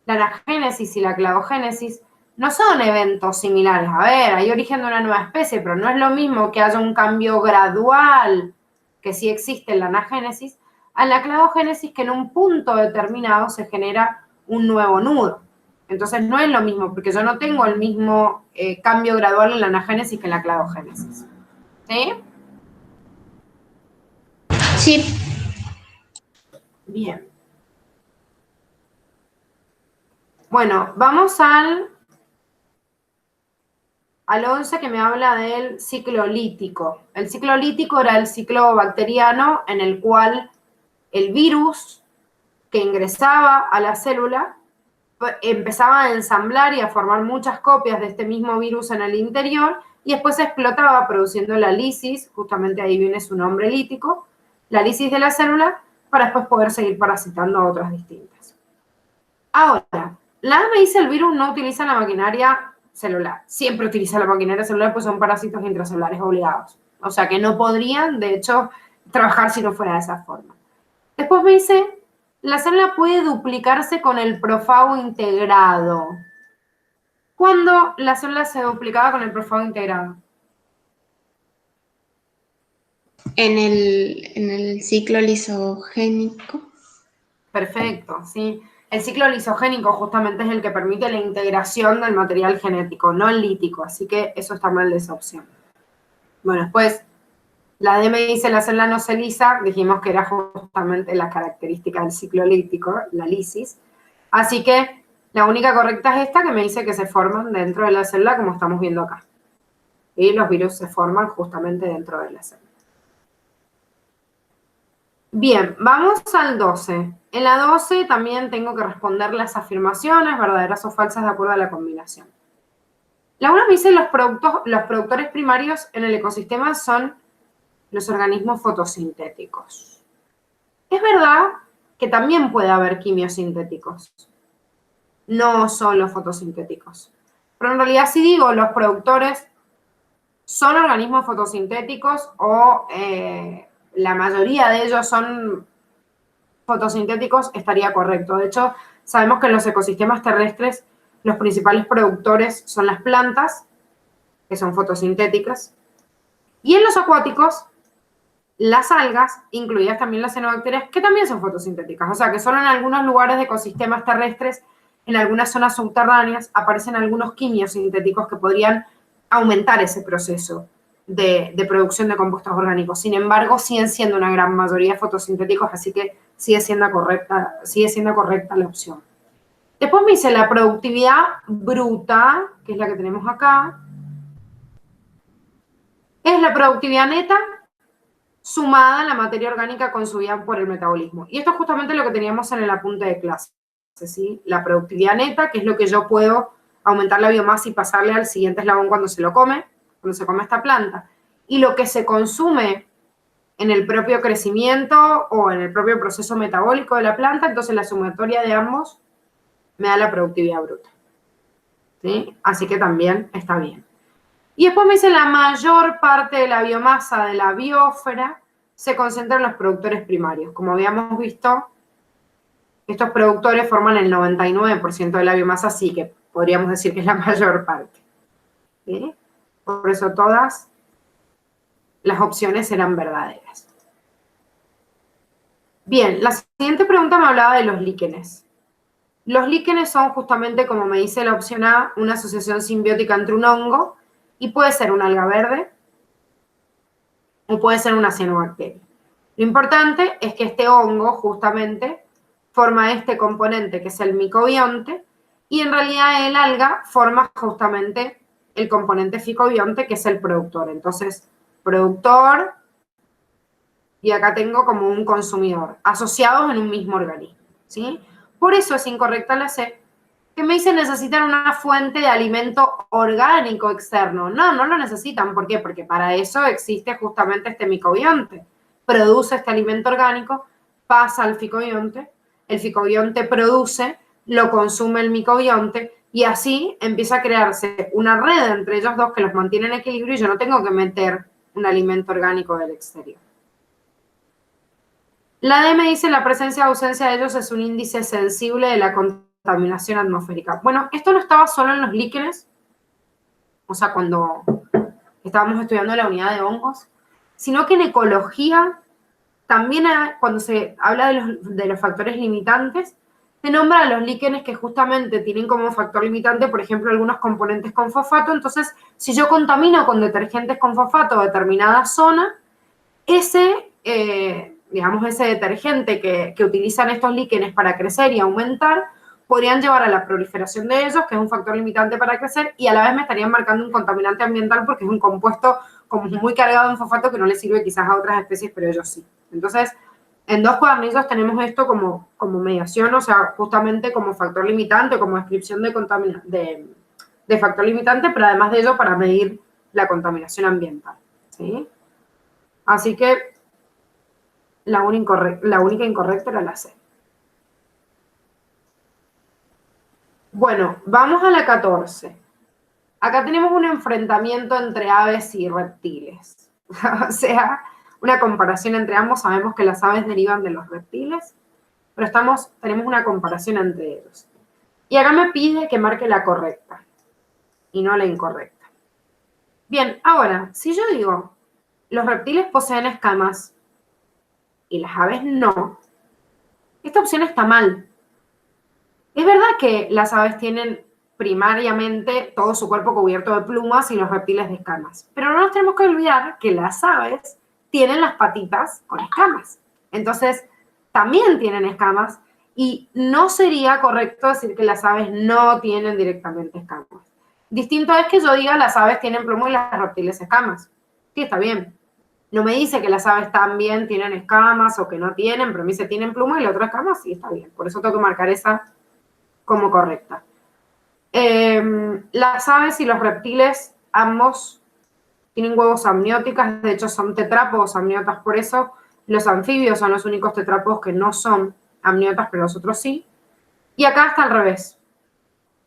la anagénesis y la cladogénesis no son eventos similares. A ver, hay origen de una nueva especie, pero no es lo mismo que haya un cambio gradual, que sí existe en la anagénesis, a la cladogénesis, que en un punto determinado se genera un nuevo nudo. Entonces no es lo mismo, porque yo no tengo el mismo cambio gradual en la anagénesis que en la cladogénesis. ¿Sí? Sí. Bien. Bueno, vamos al 11, que me habla del ciclo lítico. El ciclo lítico era el ciclo bacteriano en el cual el virus que ingresaba a la célula empezaba a ensamblar y a formar muchas copias de este mismo virus en el interior, y después explotaba produciendo la lisis, justamente ahí viene su nombre lítico, la lisis de la célula, para después poder seguir parasitando a otras distintas. Ahora, la me dice el virus no utiliza la maquinaria celular. Siempre utiliza la maquinaria celular, pues son parásitos intracelulares obligados. O sea que no podrían, de hecho, trabajar si no fuera de esa forma. Después me dice, la célula puede duplicarse con el profago integrado. ¿Cuándo la célula se duplicaba con el profago integrado? En el ciclo lisogénico. Perfecto, sí. El ciclo lisogénico justamente es el que permite la integración del material genético, no el lítico, así que eso está mal de esa opción. Bueno, después, la D me dice la célula no se lisa, dijimos que era justamente la característica del ciclo lítico, la lisis. Así que la única correcta es esta, que me dice que se forman dentro de la célula, como estamos viendo acá. Y los virus se forman justamente dentro de la célula. Bien, vamos al 12. En la 12 también tengo que responder las afirmaciones, verdaderas o falsas, de acuerdo a la combinación. La 1 me dice los productores primarios en el ecosistema son los organismos fotosintéticos. Es verdad que también puede haber quimiosintéticos, no solo fotosintéticos. Pero en realidad, si digo los productores son organismos fotosintéticos, o la mayoría de ellos son fotosintéticos, estaría correcto. De hecho, sabemos que en los ecosistemas terrestres los principales productores son las plantas, que son fotosintéticas, y en los acuáticos, las algas, incluidas también las cianobacterias, que también son fotosintéticas. O sea, que solo en algunos lugares de ecosistemas terrestres, en algunas zonas subterráneas, aparecen algunos quimios sintéticos que podrían aumentar ese proceso de producción de compuestos orgánicos. Sin embargo, siguen siendo una gran mayoría fotosintéticos, así que sigue siendo correcta la opción. Después me dice la productividad bruta, que es la que tenemos acá, es la productividad neta sumada a la materia orgánica consumida por el metabolismo. Y esto es justamente lo que teníamos en el apunte de clase, ¿sí? La productividad neta, que es lo que yo puedo aumentar la biomasa y pasarle al siguiente eslabón cuando se come esta planta. Y lo que se consume en el propio crecimiento o en el propio proceso metabólico de la planta, entonces la sumatoria de ambos me da la productividad bruta, ¿sí? Así que también está bien. Y después me dice la mayor parte de la biomasa de la biosfera se concentra en los productores primarios. Como habíamos visto, estos productores forman el 99% de la biomasa, así que podríamos decir que es la mayor parte, ¿sí? Por eso todas las opciones eran verdaderas. Bien, la siguiente pregunta me hablaba de los líquenes. Los líquenes son justamente, como me dice la opción A, una asociación simbiótica entre un hongo y puede ser una alga verde o puede ser una cianobacteria. Lo importante es que este hongo justamente forma este componente que es el micobionte y en realidad el alga forma justamente el componente ficobionte que es el productor. Entonces, productor y acá tengo como un consumidor asociados en un mismo organismo, ¿sí? Por eso es incorrecta la C, que me dice necesitan una fuente de alimento orgánico externo. No, no lo necesitan. ¿Por qué? Porque para eso existe justamente este micobionte. Produce este alimento orgánico, pasa al ficobionte, el ficobionte produce, lo consume el micobionte y así empieza a crearse una red entre ellos dos que los mantiene en equilibrio y yo no tengo que meter un alimento orgánico del exterior. La D me dice la presencia o ausencia de ellos es un índice sensible de la contaminación atmosférica. Bueno, esto no estaba solo en los líquenes, o sea, cuando estábamos estudiando la unidad de hongos, sino que en ecología también cuando se habla de los factores limitantes, se nombra a los líquenes que justamente tienen como factor limitante, por ejemplo, algunos componentes con fosfato. Entonces, si yo contamino con detergentes con fosfato determinada zona, ese detergente que utilizan estos líquenes para crecer y aumentar, podrían llevar a la proliferación de ellos, que es un factor limitante para crecer, y a la vez me estarían marcando un contaminante ambiental porque es un compuesto como muy cargado en fosfato que no le sirve quizás a otras especies, pero ellos sí. Entonces, en dos cuadernillos tenemos esto como mediación, o sea, justamente como factor limitante, como descripción de factor limitante, pero además de ello para medir la contaminación ambiental, ¿sí? Así que la única incorrecta era la C. Bueno, vamos a la 14. Acá tenemos un enfrentamiento entre aves y reptiles. O sea, una comparación entre ambos. Sabemos que las aves derivan de los reptiles, pero tenemos una comparación entre ellos. Y acá me pide que marque la correcta y no la incorrecta. Bien, ahora, si yo digo, los reptiles poseen escamas y las aves no, esta opción está mal. Es verdad que las aves tienen primariamente todo su cuerpo cubierto de plumas y los reptiles de escamas, pero no nos tenemos que olvidar que las aves tienen las patitas con escamas. Entonces, también tienen escamas y no sería correcto decir que las aves no tienen directamente escamas. Distinto es que yo diga las aves tienen pluma y las reptiles escamas. Sí, está bien. No me dice que las aves también tienen escamas o que no tienen, pero me dice tienen pluma y la otra escamas, sí, está bien. Por eso tengo que marcar esa como correcta. Las aves y los reptiles, ambos tienen huevos amnióticas, de hecho son tetrápodos amniotas, por eso los anfibios son los únicos tetrápodos que no son amniotas, pero los otros sí. Y acá está al revés.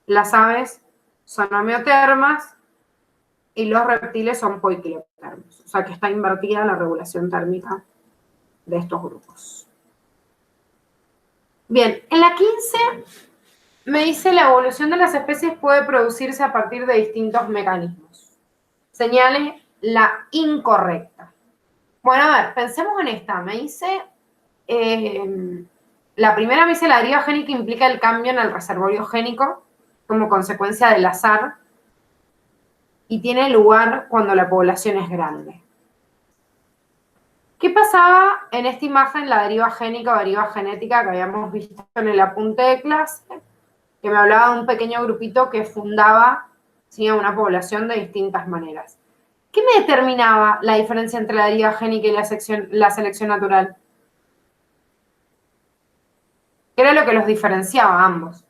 Las aves son amiotermas y los reptiles son poikilotermos. O sea que está invertida la regulación térmica de estos grupos. Bien, en la 15 Me dice la evolución de las especies puede producirse a partir de distintos mecanismos. Señale la incorrecta. Bueno, a ver, pensemos en esta. Me dice, la primera me dice la deriva génica implica el cambio en el reservorio génico como consecuencia del azar y tiene lugar cuando la población es grande. ¿Qué pasaba en esta imagen, la deriva génica o deriva genética que habíamos visto en el apunte de clase? Que me hablaba de un pequeño grupito que fundaba, ¿sí?, a una población de distintas maneras. ¿Qué me determinaba la diferencia entre la deriva génica y la selección natural? ¿Qué era lo que los diferenciaba a ambos?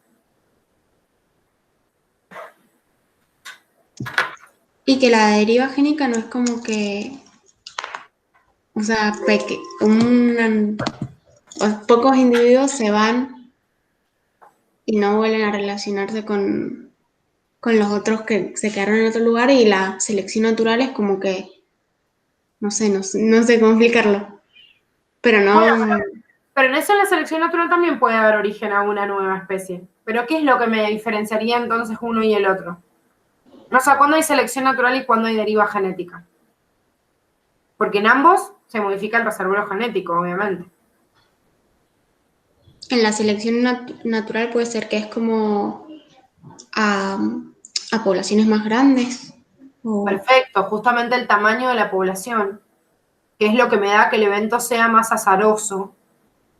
Y que la deriva génica no es como que, o sea, pocos individuos se van y no vuelven a relacionarse con los otros que se quedaron en otro lugar, y la selección natural es como que, no sé cómo explicarlo, pero Bueno, no, pero en eso en la selección natural también puede haber origen a una nueva especie. ¿Pero qué es lo que me diferenciaría entonces uno y el otro? O sea, ¿cuándo hay selección natural y cuándo hay deriva genética? Porque en ambos se modifica el reservorio genético, obviamente. en la selección natural puede ser que es como a, a poblaciones más grandes, o Perfecto, justamente el tamaño de la población, que es lo que me da que el evento sea más azaroso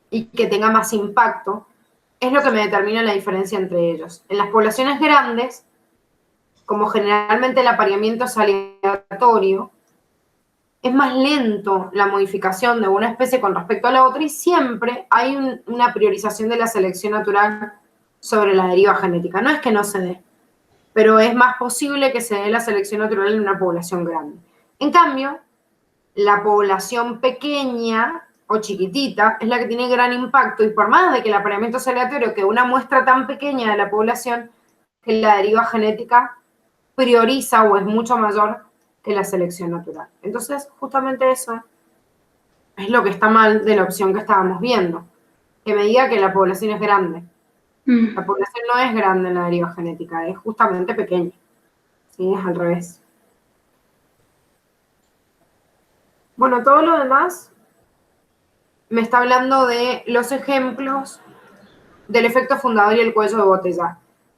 y que tenga más impacto, es lo que me determina la diferencia entre ellos. En las poblaciones grandes, como generalmente el apareamiento es aleatorio, es más lento la modificación de una especie con respecto a la otra y siempre hay una priorización de la selección natural sobre la deriva genética. No es que no se dé, pero es más posible que se dé la selección natural en una población grande. En cambio, la población pequeña o chiquitita es la que tiene gran impacto y por más de que el apareamiento sea aleatorio, que una muestra tan pequeña de la población, que la deriva genética prioriza o es mucho mayor que la selección natural. Entonces, justamente eso es lo que está mal de la opción que estábamos viendo, que me diga que la población es grande. La población no es grande en la deriva genética, es justamente pequeña. ¿Sí? Es al revés. Bueno, todo lo demás me está hablando de los ejemplos del efecto fundador y el cuello de botella.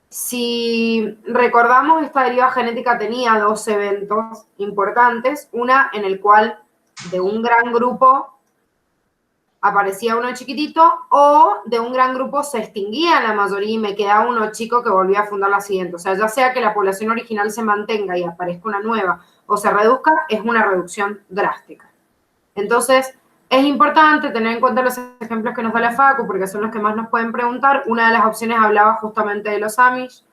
Si recordamos, esta deriva genética tenía dos eventos importantes, una en el cual de un gran grupo aparecía uno chiquitito o de un gran grupo se extinguía la mayoría y me quedaba uno chico que volvía a fundar la siguiente. O sea, ya sea que la población original se mantenga y aparezca una nueva o se reduzca, es una reducción drástica. Entonces, es importante tener en cuenta los ejemplos que nos da la Facu, porque son los que más nos pueden preguntar. Una de las opciones hablaba justamente de los Amish,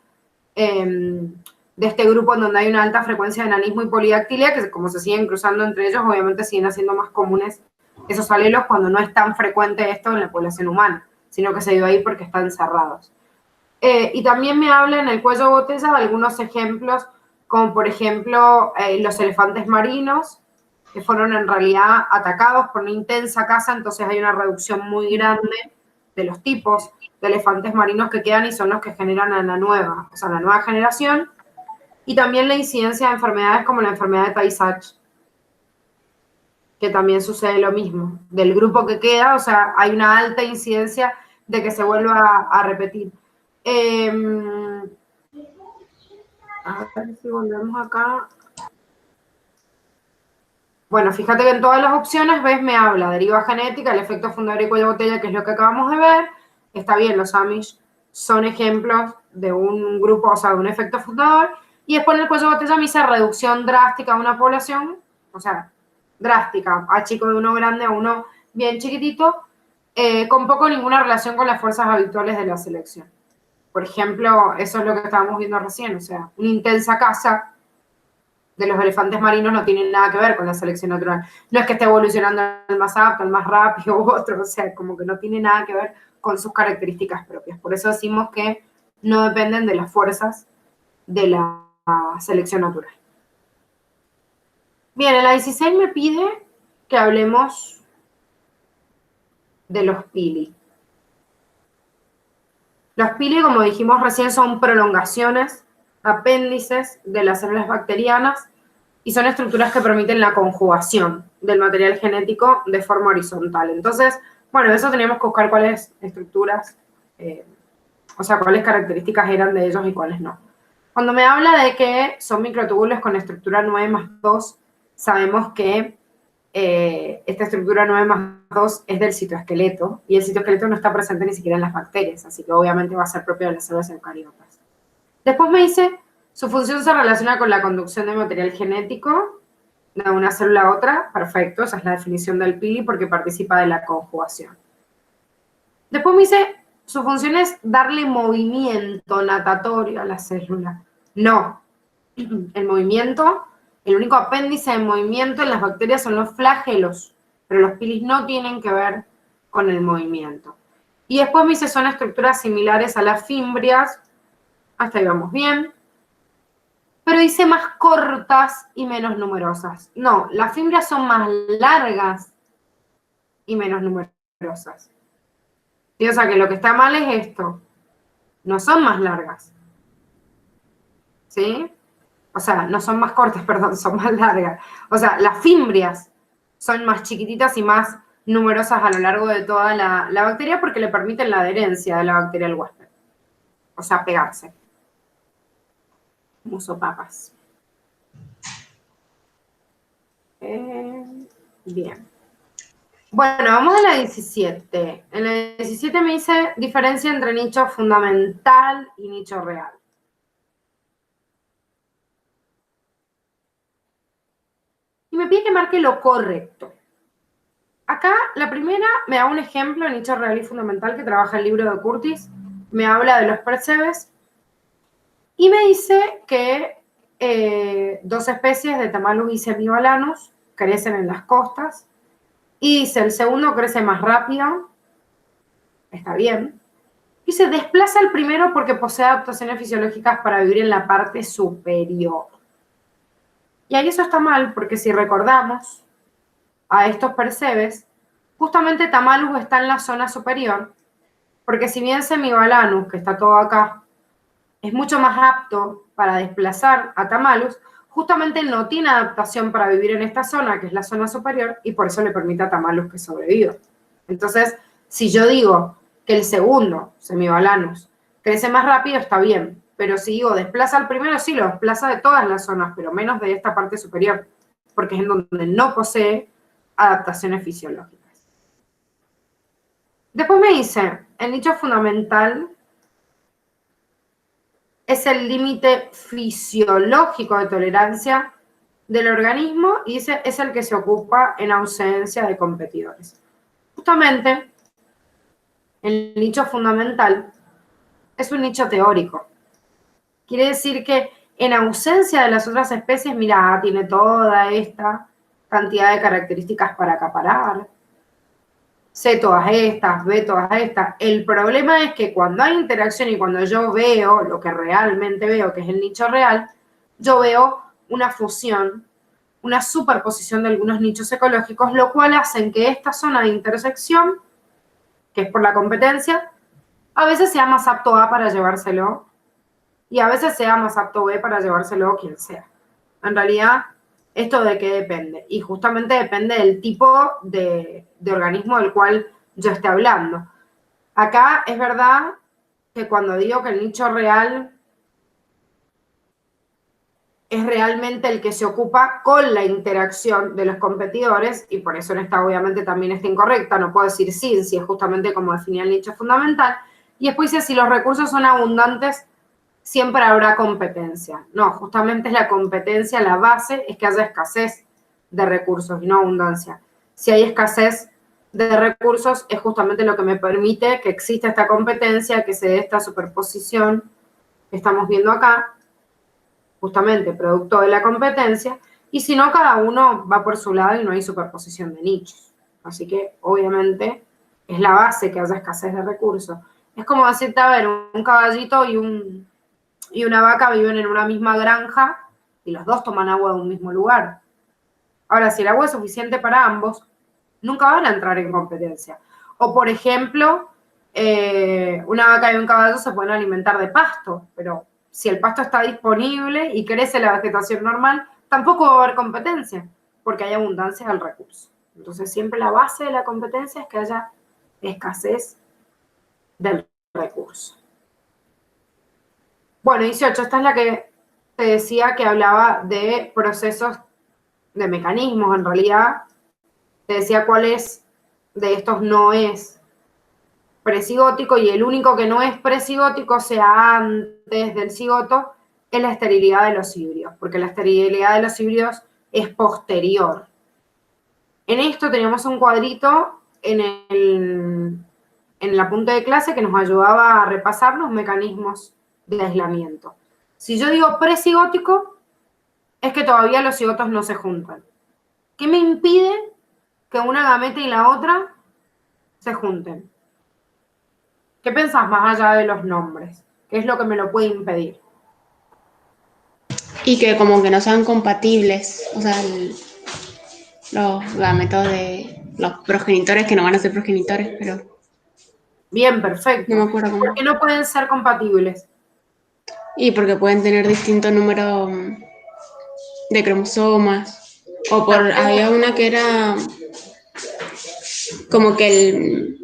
de este grupo en donde hay una alta frecuencia de enanismo y polidactilia, que como se siguen cruzando entre ellos, obviamente siguen haciendo más comunes esos alelos cuando no es tan frecuente esto en la población humana, sino que se dio ahí porque están cerrados. Y también me habla en el cuello botella de algunos ejemplos, como por ejemplo los elefantes marinos, que fueron en realidad atacados por una intensa caza, entonces hay una reducción muy grande de los tipos de elefantes marinos que quedan y son los que generan a la nueva, o sea, la nueva generación, y también la incidencia de enfermedades como la enfermedad de Tay-Sachs, que también sucede lo mismo. Del grupo que queda, o sea, hay una alta incidencia de que se vuelva a repetir. A ver si volvemos acá. Bueno, fíjate que en todas las opciones, ves, me habla deriva genética, el efecto fundador y cuello de botella, que es lo que acabamos de ver. Está bien, los Amish son ejemplos de un grupo, o sea, de un efecto fundador. Y después en el cuello de botella me dice reducción drástica de una población, o sea, drástica, a chico de uno grande a uno bien chiquitito, con poco o ninguna relación con las fuerzas habituales de la selección. Por ejemplo, eso es lo que estábamos viendo recién, o sea, una intensa caza de los elefantes marinos no tiene nada que ver con la selección natural. No es que esté evolucionando el más apto, el más rápido u otro, o sea, como que no tiene nada que ver con sus características propias. Por eso decimos que no dependen de las fuerzas de la selección natural. Bien, en la 16 me pide que hablemos de los pili. Los pili, como dijimos recién, son prolongaciones, apéndices de las células bacterianas y son estructuras que permiten la conjugación del material genético de forma horizontal. Entonces, bueno, eso teníamos que buscar cuáles estructuras, o sea, cuáles características eran de ellos y cuáles no. Cuando me habla de que son microtúbulos con estructura 9+2, sabemos que esta estructura 9+2 es del citoesqueleto, y el citoesqueleto no está presente ni siquiera en las bacterias, así que obviamente va a ser propio de las células eucariotas. Después me dice, su función se relaciona con la conducción de material genético de una célula a otra. Perfecto, esa es la definición del pili porque participa de la conjugación. Después me dice, su función es darle movimiento natatorio a la célula. No, el movimiento, el único apéndice de movimiento en las bacterias son los flagelos, pero los pilis no tienen que ver con el movimiento. Y después me dice, son estructuras similares a las fimbrias, hasta ahí vamos bien, pero dice más cortas y menos numerosas. No, las fimbrias son más largas y menos numerosas. ¿Sí? O sea que lo que está mal es esto, no son más largas, ¿sí? O sea, no son más cortas, perdón, son más largas. O sea, las fimbrias son más chiquititas y más numerosas a lo largo de toda la bacteria porque le permiten la adherencia de la bacteria al huésped. O sea, pegarse. Musopapas. Bien. Bueno, vamos a la 17. En la 17 me dice diferencia entre nicho fundamental y nicho real. Y me pide que marque lo correcto. Acá, la primera, me da un ejemplo de nicho real y fundamental que trabaja el libro de Curtis. Me habla de los percebes y me dice que dos especies de Tamalus y Semibalanus crecen en las costas. Y dice, el segundo crece más rápido, está bien. Y se desplaza el primero porque posee adaptaciones fisiológicas para vivir en la parte superior. Y ahí eso está mal, porque si recordamos a estos percebes, justamente Tamalus está en la zona superior, porque si bien Semibalanus, que está todo acá, es mucho más apto para desplazar a Tamalus, justamente no tiene adaptación para vivir en esta zona, que es la zona superior, y por eso le permite a Tamalus que sobreviva. Entonces, si yo digo que el segundo, Semibalanus, crece más rápido, está bien, pero si digo desplaza al primero, sí, lo desplaza de todas las zonas, pero menos de esta parte superior, porque es en donde no posee adaptaciones fisiológicas. Después me dice, el nicho fundamental es el límite fisiológico de tolerancia del organismo y ese es el que se ocupa en ausencia de competidores. Justamente, el nicho fundamental es un nicho teórico. Quiere decir que en ausencia de las otras especies, mira, tiene toda esta cantidad de características para acaparar. Sé todas estas, ve todas estas. El problema es que cuando hay interacción y cuando yo veo lo que realmente veo, que es el nicho real, yo veo una fusión, una superposición de algunos nichos ecológicos, lo cual hace que esta zona de intersección, que es por la competencia, a veces sea más apto A para llevárselo y a veces sea más apto B para llevárselo quien sea. En realidad, ¿esto de qué depende? Y justamente depende del tipo de organismo del cual yo esté hablando. Acá es verdad que cuando digo que el nicho real es realmente el que se ocupa con la interacción de los competidores, y por eso en esta obviamente también está incorrecta, no puedo decir sí, si es justamente como definía el nicho fundamental, y después dice si los recursos son abundantes, siempre habrá competencia. No, justamente es la competencia, la base es que haya escasez de recursos y no abundancia. Si hay escasez de recursos es justamente lo que me permite que exista esta competencia, que se dé esta superposición que estamos viendo acá, justamente producto de la competencia, y si no, cada uno va por su lado y no hay superposición de nichos. Así que, obviamente, es la base que haya escasez de recursos. Es como decirte, a ver, un caballito y una vaca viven en una misma granja y los dos toman agua de un mismo lugar. Ahora, si el agua es suficiente para ambos, nunca van a entrar en competencia. O, por ejemplo, una vaca y un caballo se pueden alimentar de pasto, pero si el pasto está disponible y crece la vegetación normal, tampoco va a haber competencia, porque hay abundancia del recurso. Entonces, siempre la base de la competencia es que haya escasez del recurso. Bueno, 18, esta es la que te decía que hablaba de procesos, de mecanismos, en realidad. Te decía cuáles de estos no es presigótico, y el único que no es presigótico, sea antes del cigoto, es la esterilidad de los híbridos, porque la esterilidad de los híbridos es posterior. En esto teníamos un cuadrito en la punta de clase que nos ayudaba a repasar los mecanismos de aislamiento. Si yo digo presigótico, es que todavía los cigotos no se juntan. ¿Qué me impide que una gameta y la otra se junten? ¿Qué pensás más allá de los nombres? ¿Qué es lo que me lo puede impedir? Y que como que no sean compatibles, o sea, los gametos de los progenitores que no van a ser progenitores, pero Bien, perfecto. no me acuerdo ¿Por cómo. qué no pueden ser compatibles? Y porque pueden tener distinto número de cromosomas. O por, había una que era como que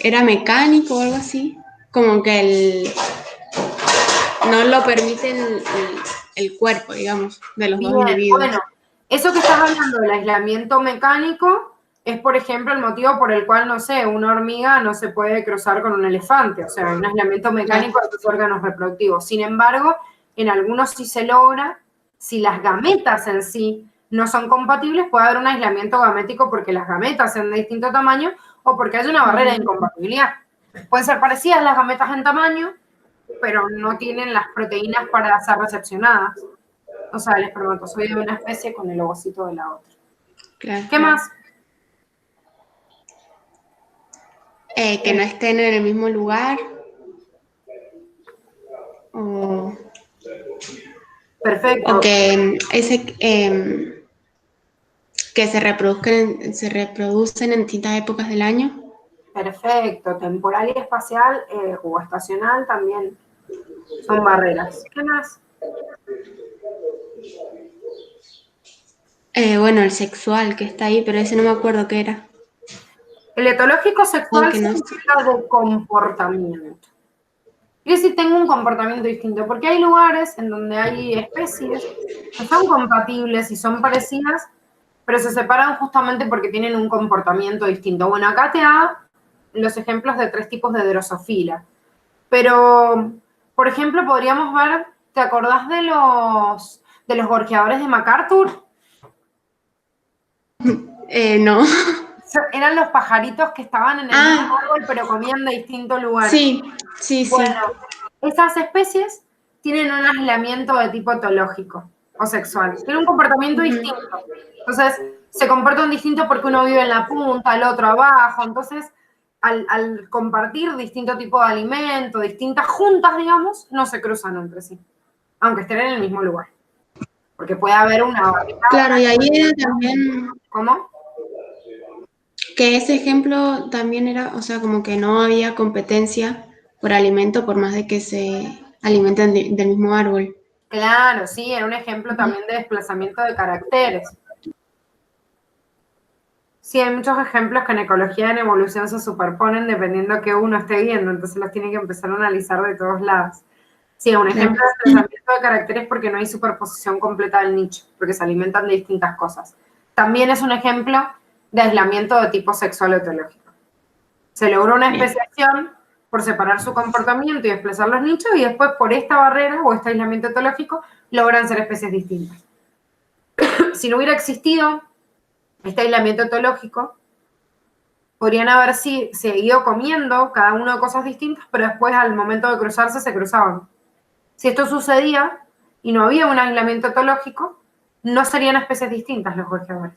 era mecánico o algo así. Como que no lo permite el cuerpo, digamos, de los dos Bien, individuos. bueno, eso que estás hablando del aislamiento mecánico es, por ejemplo, el motivo por el cual, no sé, una hormiga no se puede cruzar con un elefante, o sea, hay un aislamiento mecánico de sus órganos reproductivos. Sin embargo, en algunos sí se logra, si las gametas en sí no son compatibles, puede haber un aislamiento gamético porque las gametas sean de distinto tamaño o porque hay una barrera de incompatibilidad. Pueden ser parecidas las gametas en tamaño, pero no tienen las proteínas para ser recepcionadas. O sea, el espermatozoide de una especie con el ovocito de la otra. Claro. ¿Qué más? Que no estén en el mismo lugar. Perfecto. O que que se reproducen en distintas épocas del año. Perfecto. Temporal y espacial o estacional también son barreras. ¿Qué más? Bueno, el sexual que está ahí, pero ese no me acuerdo qué era. El etológico sexual Aunque no sé. significa de comportamiento. Y si tengo un comportamiento distinto, porque hay lugares en donde hay especies que son compatibles y son parecidas, pero se separan justamente porque tienen un comportamiento distinto. Bueno, acá te da los ejemplos de 3 tipos de drosofila. Pero, por ejemplo, podríamos ver, ¿te acordás de los gorjeadores de MacArthur? No. Eran los pajaritos que estaban en el mismo árbol, pero comían de distinto lugar. Sí, sí, sí. Bueno, esas especies tienen un aislamiento de tipo etológico o sexual. Tienen un comportamiento distinto. Entonces, se comportan distinto porque uno vive en la punta, el otro abajo. Entonces, al compartir distinto tipo de alimento, distintas juntas, digamos, no se cruzan entre sí, aunque estén en el mismo lugar. Porque puede haber una barrera. Claro, y ahí era también ¿Cómo? que ese ejemplo también era, o sea, como que no había competencia por alimento por más de que se alimenten del mismo árbol. Claro, sí, era un ejemplo también de desplazamiento de caracteres. Sí, hay muchos ejemplos que en ecología y en evolución se superponen dependiendo de qué uno esté viendo, entonces los tiene que empezar a analizar de todos lados. Sí, un ejemplo de desplazamiento de caracteres porque no hay superposición completa del nicho, porque se alimentan de distintas cosas. También es un ejemplo de aislamiento de tipo sexual etológico. Se logró una especiación por separar su comportamiento y desplazar los nichos, y después por esta barrera o este aislamiento etológico logran ser especies distintas. Si no hubiera existido este aislamiento etológico, podrían haber seguido comiendo cada uno de cosas distintas, pero después al momento de cruzarse se cruzaban. Si esto sucedía y no había un aislamiento etológico, no serían especies distintas los gorjeadores.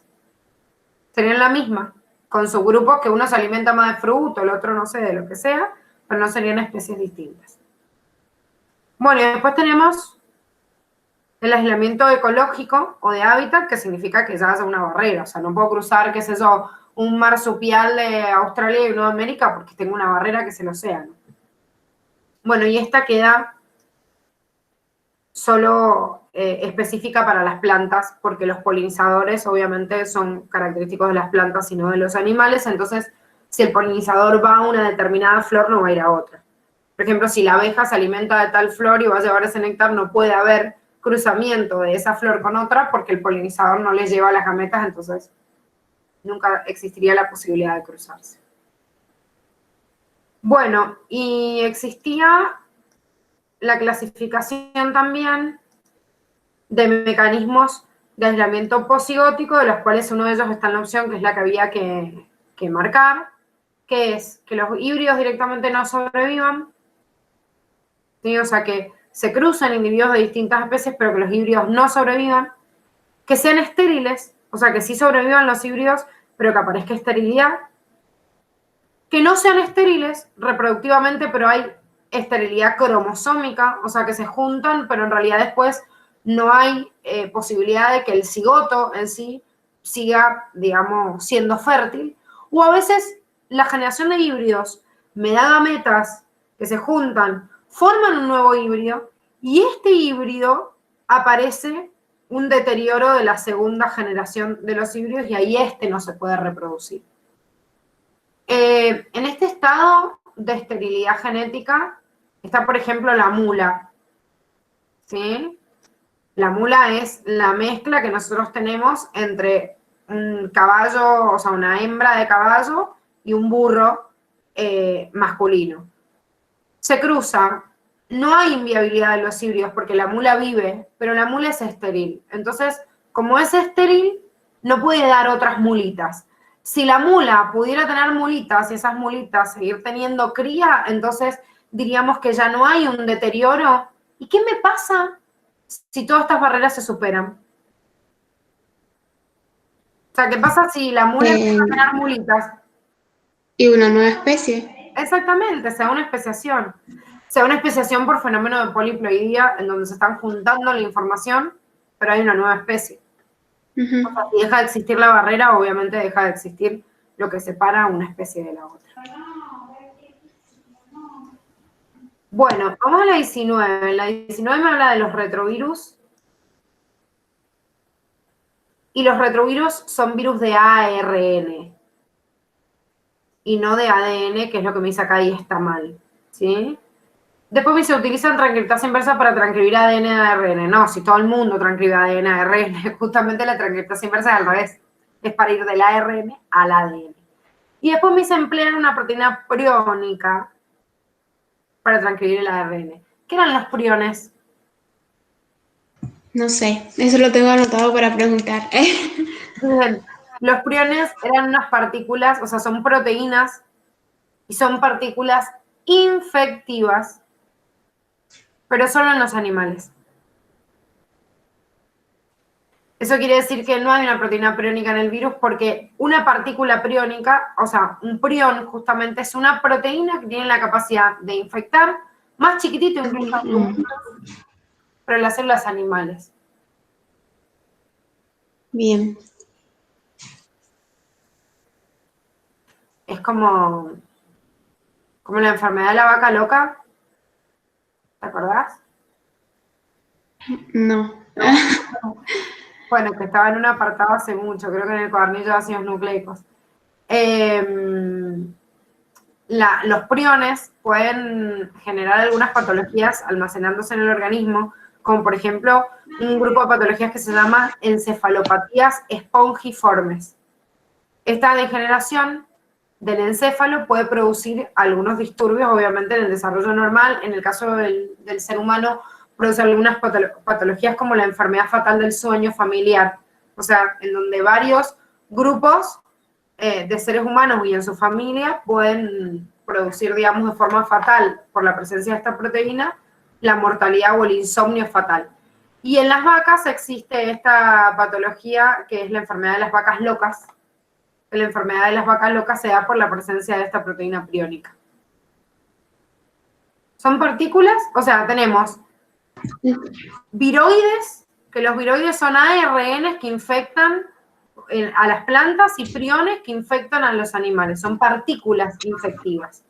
Serían la misma, con subgrupos que uno se alimenta más de fruto, el otro no sé, de lo que sea, pero no serían especies distintas. Bueno, y después tenemos el aislamiento ecológico o de hábitat, que significa que ya haya una barrera, o sea, no puedo cruzar, qué sé yo, un marsupial de Australia y Nueva América porque tengo una barrera que es el océano. Bueno, y esta queda solo específica para las plantas, porque los polinizadores obviamente son característicos de las plantas y no de los animales, entonces si el polinizador va a una determinada flor no va a ir a otra. Por ejemplo, si la abeja se alimenta de tal flor y va a llevar ese néctar, no puede haber cruzamiento de esa flor con otra porque el polinizador no le lleva las gametas, entonces nunca existiría la posibilidad de cruzarse. Bueno, y existía la clasificación también de mecanismos de aislamiento posigótico, de los cuales uno de ellos está en la opción, que es la que había que marcar, que es que los híbridos directamente no sobrevivan, ¿sí? O sea, que se crucen individuos de distintas especies, pero que los híbridos no sobrevivan, que sean estériles, o sea, que sí sobrevivan los híbridos, pero que aparezca esterilidad, que no sean estériles reproductivamente, pero hay esterilidad cromosómica, o sea, que se juntan, pero en realidad después no hay posibilidad de que el cigoto en sí siga, digamos, siendo fértil. O a veces la generación de híbridos me da gametas que se juntan, forman un nuevo híbrido, y este híbrido aparece un deterioro de la segunda generación de los híbridos y ahí este no se puede reproducir. En este estado de esterilidad genética está, por ejemplo, la mula, ¿sí? La mula es la mezcla que nosotros tenemos entre un caballo, o sea, una hembra de caballo y un burro masculino. Se cruza, no hay inviabilidad de los híbridos porque la mula vive, pero la mula es estéril. Entonces, como es estéril, no puede dar otras mulitas. Si la mula pudiera tener mulitas y esas mulitas seguir teniendo cría, entonces diríamos que ya no hay un deterioro. ¿Y qué me pasa si todas estas barreras se superan? O sea, ¿qué pasa si la mula empieza a tener mulitas? Y una nueva especie. Exactamente, sea una especiación. Sea una especiación por fenómeno de poliploidía, en donde se están juntando la información, pero hay una nueva especie. O sea, si deja de existir la barrera, obviamente deja de existir lo que separa una especie de la otra. Bueno, vamos a la 19. La 19 me habla de los retrovirus. Y los retrovirus son virus de ARN. Y no de ADN, que es lo que me dice acá y está mal. ¿Sí? Después me dice, utilizan transcriptasa inversa para transcribir ADN a ARN. No, si todo el mundo transcribe ADN a ARN, justamente la transcriptasa inversa es al revés. Es para ir del ARN al ADN. Y después me dice, emplean una proteína priónica para transcribir el ARN. ¿Qué eran los priones? No sé, eso lo tengo anotado para preguntar. Los priones eran unas partículas, o sea, son proteínas y son partículas infectivas, pero solo en los animales. Eso quiere decir que no hay una proteína priónica en el virus porque una partícula priónica, o sea, un prión justamente es una proteína que tiene la capacidad de infectar, más chiquitito incluso, pero en las células animales. Bien. Es como la enfermedad de la vaca loca. ¿Te acordás? No. Bueno, que estaba en un apartado hace mucho, creo que en el cuadernillo de ácidos nucleicos. Los priones pueden generar algunas patologías almacenándose en el organismo, como por ejemplo un grupo de patologías que se llama encefalopatías espongiformes. Esta degeneración del encéfalo puede producir algunos disturbios, obviamente, en el desarrollo normal. En el caso del ser humano, produce algunas patologías como la enfermedad fatal del sueño familiar, o sea, en donde varios grupos de seres humanos y en su familia pueden producir, digamos, de forma fatal, por la presencia de esta proteína, la mortalidad o el insomnio fatal. Y en las vacas existe esta patología que es la enfermedad de las vacas locas. La enfermedad de las vacas locas se da por la presencia de esta proteína priónica. Son partículas, o sea, tenemos viroides, que los viroides son ARNs que infectan a las plantas y priones que infectan a los animales. Son partículas infectivas.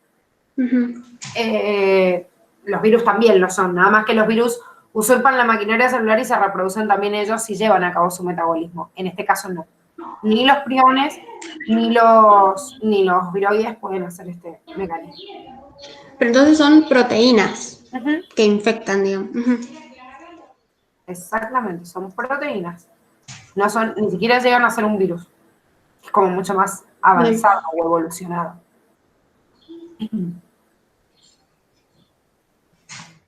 Los virus también lo son, nada más que los virus usurpan la maquinaria celular y se reproducen también ellos y llevan a cabo su metabolismo. En este caso no. Ni los priones ni los viroides pueden hacer este mecanismo. Pero entonces son proteínas que infectan, digamos. Exactamente, son proteínas. No son, ni siquiera llegan a ser un virus. Es como mucho más avanzado o evolucionado.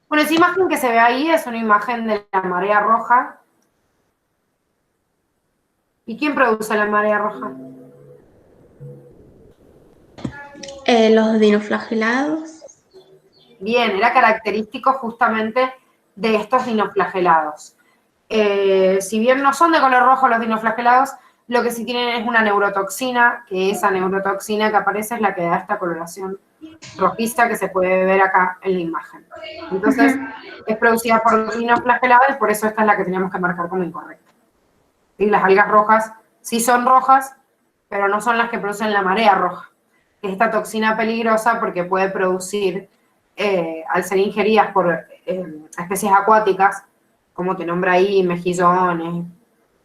Bueno, esa imagen que se ve ahí es una imagen de la marea roja. ¿Y quién produce la marea roja? Los dinoflagelados. Bien, era característico justamente de estos dinoflagelados. Si bien no son de color rojo los dinoflagelados, lo que sí tienen es una neurotoxina, que esa neurotoxina que aparece es la que da esta coloración rojiza que se puede ver acá en la imagen. Entonces, es producida por dinoflagelados y por eso esta es la que teníamos que marcar como incorrecta. ¿Sí? Las algas rojas sí son rojas, pero no son las que producen la marea roja, que es esta toxina peligrosa porque puede producir, al ser ingeridas por especies acuáticas, como te nombra ahí, mejillones,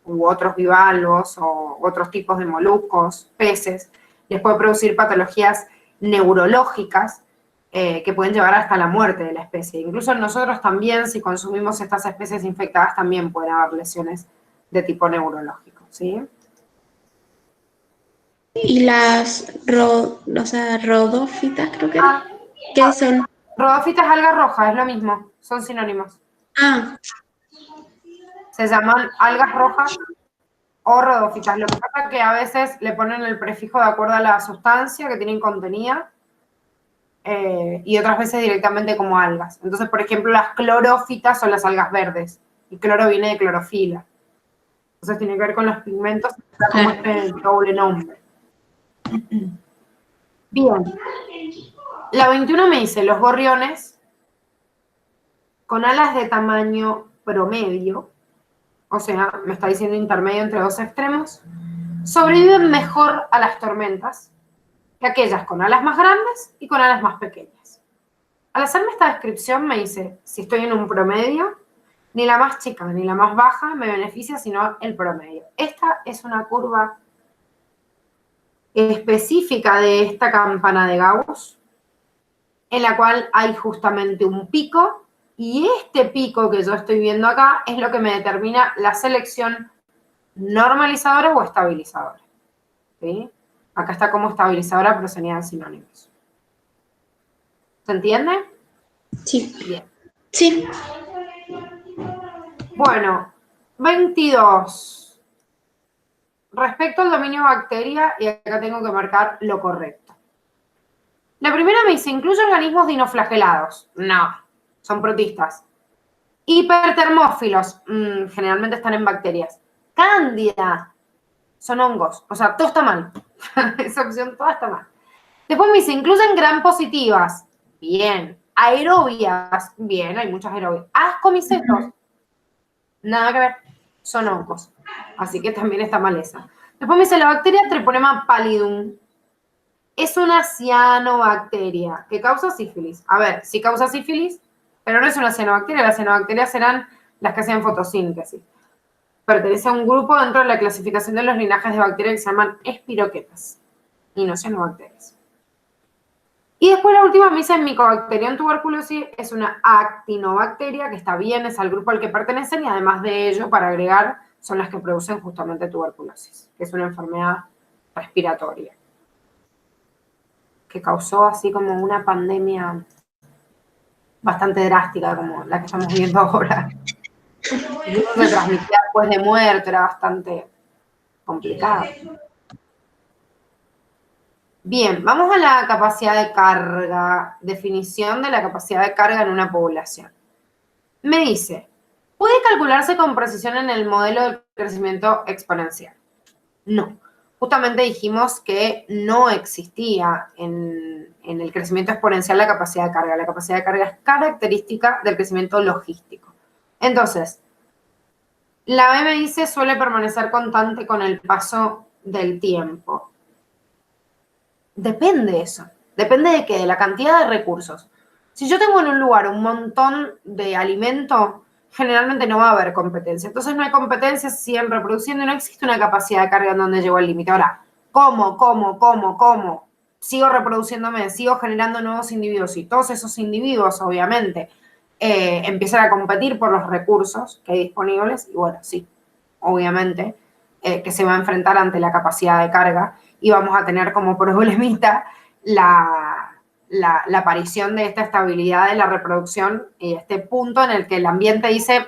u otros bivalvos, o otros tipos de moluscos, peces, les puede producir patologías neurológicas que pueden llevar hasta la muerte de la especie. Incluso nosotros también, si consumimos estas especies infectadas, también pueden haber lesiones de tipo neurológico, ¿sí? Y las rodófitas, creo que ¿qué son? Rodófitas, algas rojas, es lo mismo, son sinónimos. Se llaman algas rojas o rodófitas. Lo que pasa es que a veces le ponen el prefijo de acuerdo a la sustancia que tienen contenida y otras veces directamente como algas. Entonces, por ejemplo, las clorófitas son las algas verdes y cloro viene de clorofila. Entonces tiene que ver con los pigmentos, como este doble nombre. Bien. La 21 me dice, los gorriones con alas de tamaño promedio, o sea, me está diciendo intermedio entre dos extremos, sobreviven mejor a las tormentas que aquellas con alas más grandes y con alas más pequeñas. Al hacerme esta descripción me dice, si estoy en un promedio, ni la más chica ni la más baja me beneficia, sino el promedio. Esta es una curva específica de esta campana de Gauss, en la cual hay justamente un pico, y este pico que yo estoy viendo acá es lo que me determina la selección normalizadora o estabilizadora. ¿Sí? Acá está como estabilizadora, pero serían sinónimos. ¿Se entiende? Sí. Bien. Sí. Bueno, 22. Respecto al dominio bacteria, y acá tengo que marcar lo correcto. La primera me dice, ¿incluye organismos dinoflagelados? No, son protistas. Hipertermófilos, generalmente están en bacterias. Cándida, son hongos. O sea, todo está mal. Esa opción, toda está mal. Después me dice, ¿incluyen gram positivas? Bien. Aerobias, bien, hay muchas aerobias. Ascomicetos, nada que ver, son hongos. Así que también está mal esa. Después me dice, la bacteria Treponema pallidum es una cianobacteria que causa sífilis. A ver, sí causa sífilis, pero no es una cianobacteria. Las cianobacterias serán las que hacen fotosíntesis. Pertenece a un grupo dentro de la clasificación de los linajes de bacterias que se llaman espiroquetas y no cianobacterias. Y después la última me dice Mycobacterium tuberculosis, es una actinobacteria que está bien, es al grupo al que pertenecen y además de ello, para agregar, son las que producen justamente tuberculosis, que es una enfermedad respiratoria que causó así como una pandemia bastante drástica como la que estamos viendo ahora. Incluso se transmitía después de muerte, era bastante complicado. Bien, vamos a la capacidad de carga, definición de la capacidad de carga en una población. Me dice, ¿puede calcularse con precisión en el modelo de crecimiento exponencial? No. Justamente dijimos que no existía en el crecimiento exponencial la capacidad de carga. La capacidad de carga es característica del crecimiento logístico. Entonces, La B me dice suele permanecer constante con el paso del tiempo. Depende de eso. Depende de qué, de la cantidad de recursos. Si yo tengo en un lugar un montón de alimento, generalmente no va a haber competencia. Entonces no hay competencia, se siguen reproduciendo y no existe una capacidad de carga en donde llegó el límite. Ahora, ¿cómo? Sigo reproduciéndome, sigo generando nuevos individuos y todos esos individuos, obviamente, empiezan a competir por los recursos que hay disponibles y bueno, sí, obviamente, que se va a enfrentar ante la capacidad de carga y vamos a tener como problemita la aparición de esta estabilidad de la reproducción y este punto en el que el ambiente dice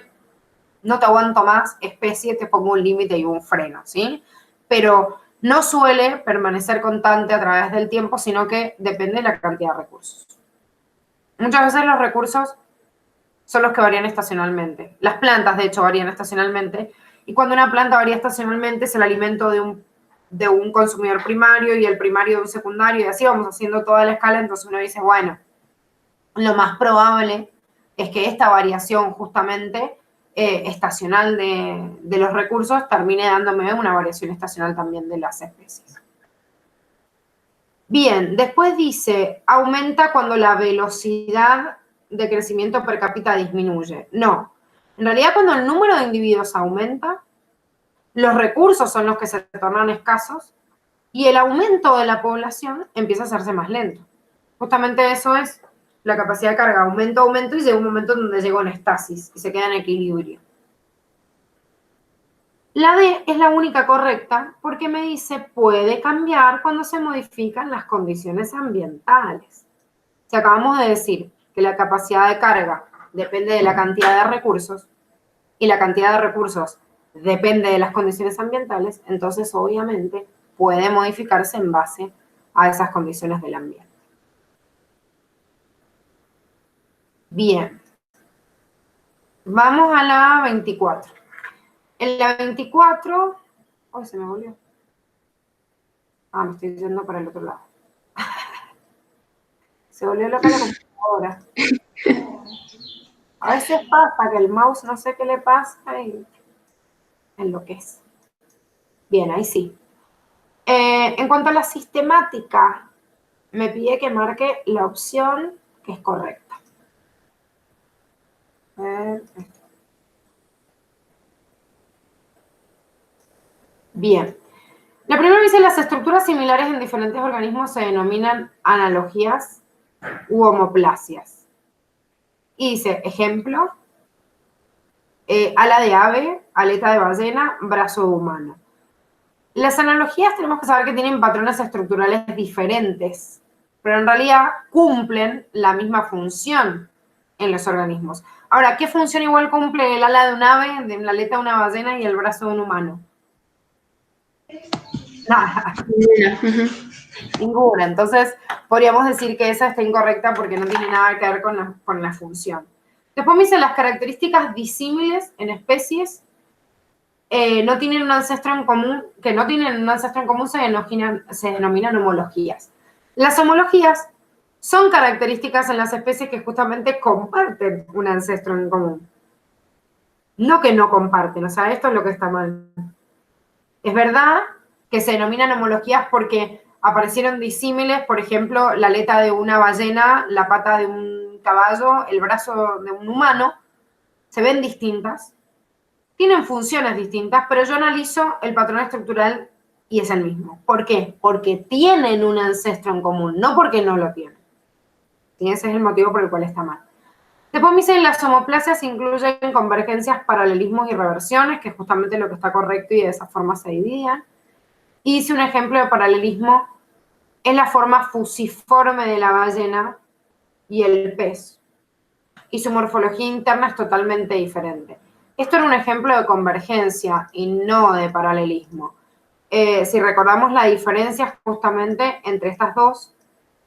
no te aguanto más, especie, te pongo un límite y un freno, ¿sí? Pero no suele permanecer constante a través del tiempo, sino que depende de la cantidad de recursos. Muchas veces los recursos son los que varían estacionalmente. Las plantas, de hecho, varían estacionalmente. Y cuando una planta varía estacionalmente es el alimento de un consumidor primario y el primario de un secundario. Y así vamos haciendo toda la escala. Entonces uno dice, bueno, lo más probable es que esta variación justamente estacional de los recursos termine dándome una variación estacional también de las especies. Bien, después dice, aumenta cuando la velocidad de crecimiento per cápita disminuye. No, en realidad cuando el número de individuos aumenta, los recursos son los que se tornan escasos y el aumento de la población empieza a hacerse más lento. Justamente eso es la capacidad de carga, aumento y llega un momento donde llega una estasis y se queda en equilibrio. La D es la única correcta porque me dice puede cambiar cuando se modifican las condiciones ambientales. Si acabamos de decir que la capacidad de carga depende de la cantidad de recursos y la cantidad de recursos depende de las condiciones ambientales, entonces obviamente puede modificarse en base a esas condiciones del ambiente. Bien. Vamos a la 24. En la 24... ¡Ay, se me volvió! Ah, me estoy yendo para el otro lado. Se volvió loca la computadora. A veces pasa que el mouse no sé qué le pasa y enloquece. Bien, ahí sí. En cuanto a la sistemática, me pide que marque la opción que es correcta. Bien. La primera dice, las estructuras similares en diferentes organismos se denominan analogías u homoplasias. Y dice, ejemplo, ala de ave, aleta de ballena, brazo humano. Las analogías tenemos que saber que tienen patrones estructurales diferentes, pero en realidad cumplen la misma función en los organismos. Ahora, ¿qué función igual cumple el ala de un ave, de la aleta de una ballena y el brazo de un humano? Nada. Ninguna. Entonces, podríamos decir que esa está incorrecta porque no tiene nada que ver con la función. Después me dice las características disímiles en especies no tienen un ancestro en común, que no tienen un ancestro en común se denominan homologías. Las homologías son características en las especies que justamente comparten un ancestro en común. No que no comparten, o sea, esto es lo que está mal. Es verdad que se denominan homologías porque aparecieron disímiles, por ejemplo, la aleta de una ballena, la pata de un caballo, el brazo de un humano, se ven distintas, tienen funciones distintas, pero yo analizo el patrón estructural y es el mismo. ¿Por qué? Porque tienen un ancestro en común, no porque no lo tienen. Y ese es el motivo por el cual está mal. Después me dicen las homoplasias incluyen convergencias, paralelismos y reversiones, que es justamente lo que está correcto y de esa forma se dividían. Y dice un ejemplo de paralelismo, es la forma fusiforme de la ballena y el pez. Y su morfología interna es totalmente diferente. Esto era un ejemplo de convergencia y no de paralelismo. Si recordamos la diferencia justamente entre estas dos,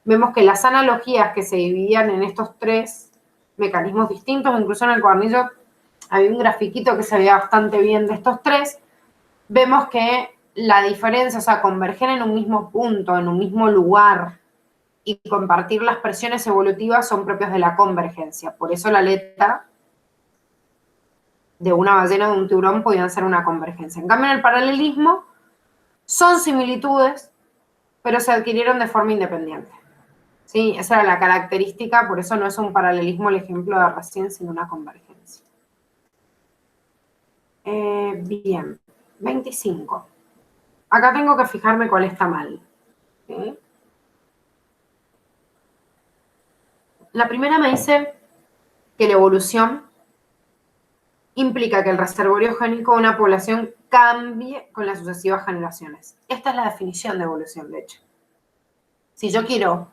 vemos que las analogías que se dividían en estos tres mecanismos distintos, incluso en el cuadernillo había un grafiquito que se veía bastante bien de estos tres, vemos que la diferencia, o sea, converger en un mismo punto, en un mismo lugar y compartir las presiones evolutivas son propios de la convergencia. Por eso la aleta de una ballena o de un tiburón podían ser una convergencia. En cambio, en el paralelismo son similitudes, pero se adquirieron de forma independiente. ¿Sí? Esa era la característica, por eso no es un paralelismo el ejemplo de recién, sino una convergencia. Bien, 25. Acá tengo que fijarme cuál está mal. ¿Sí? La primera me dice que la evolución implica que el reservorio génico de una población cambie con las sucesivas generaciones. Esta es la definición de evolución, de hecho. Si yo quiero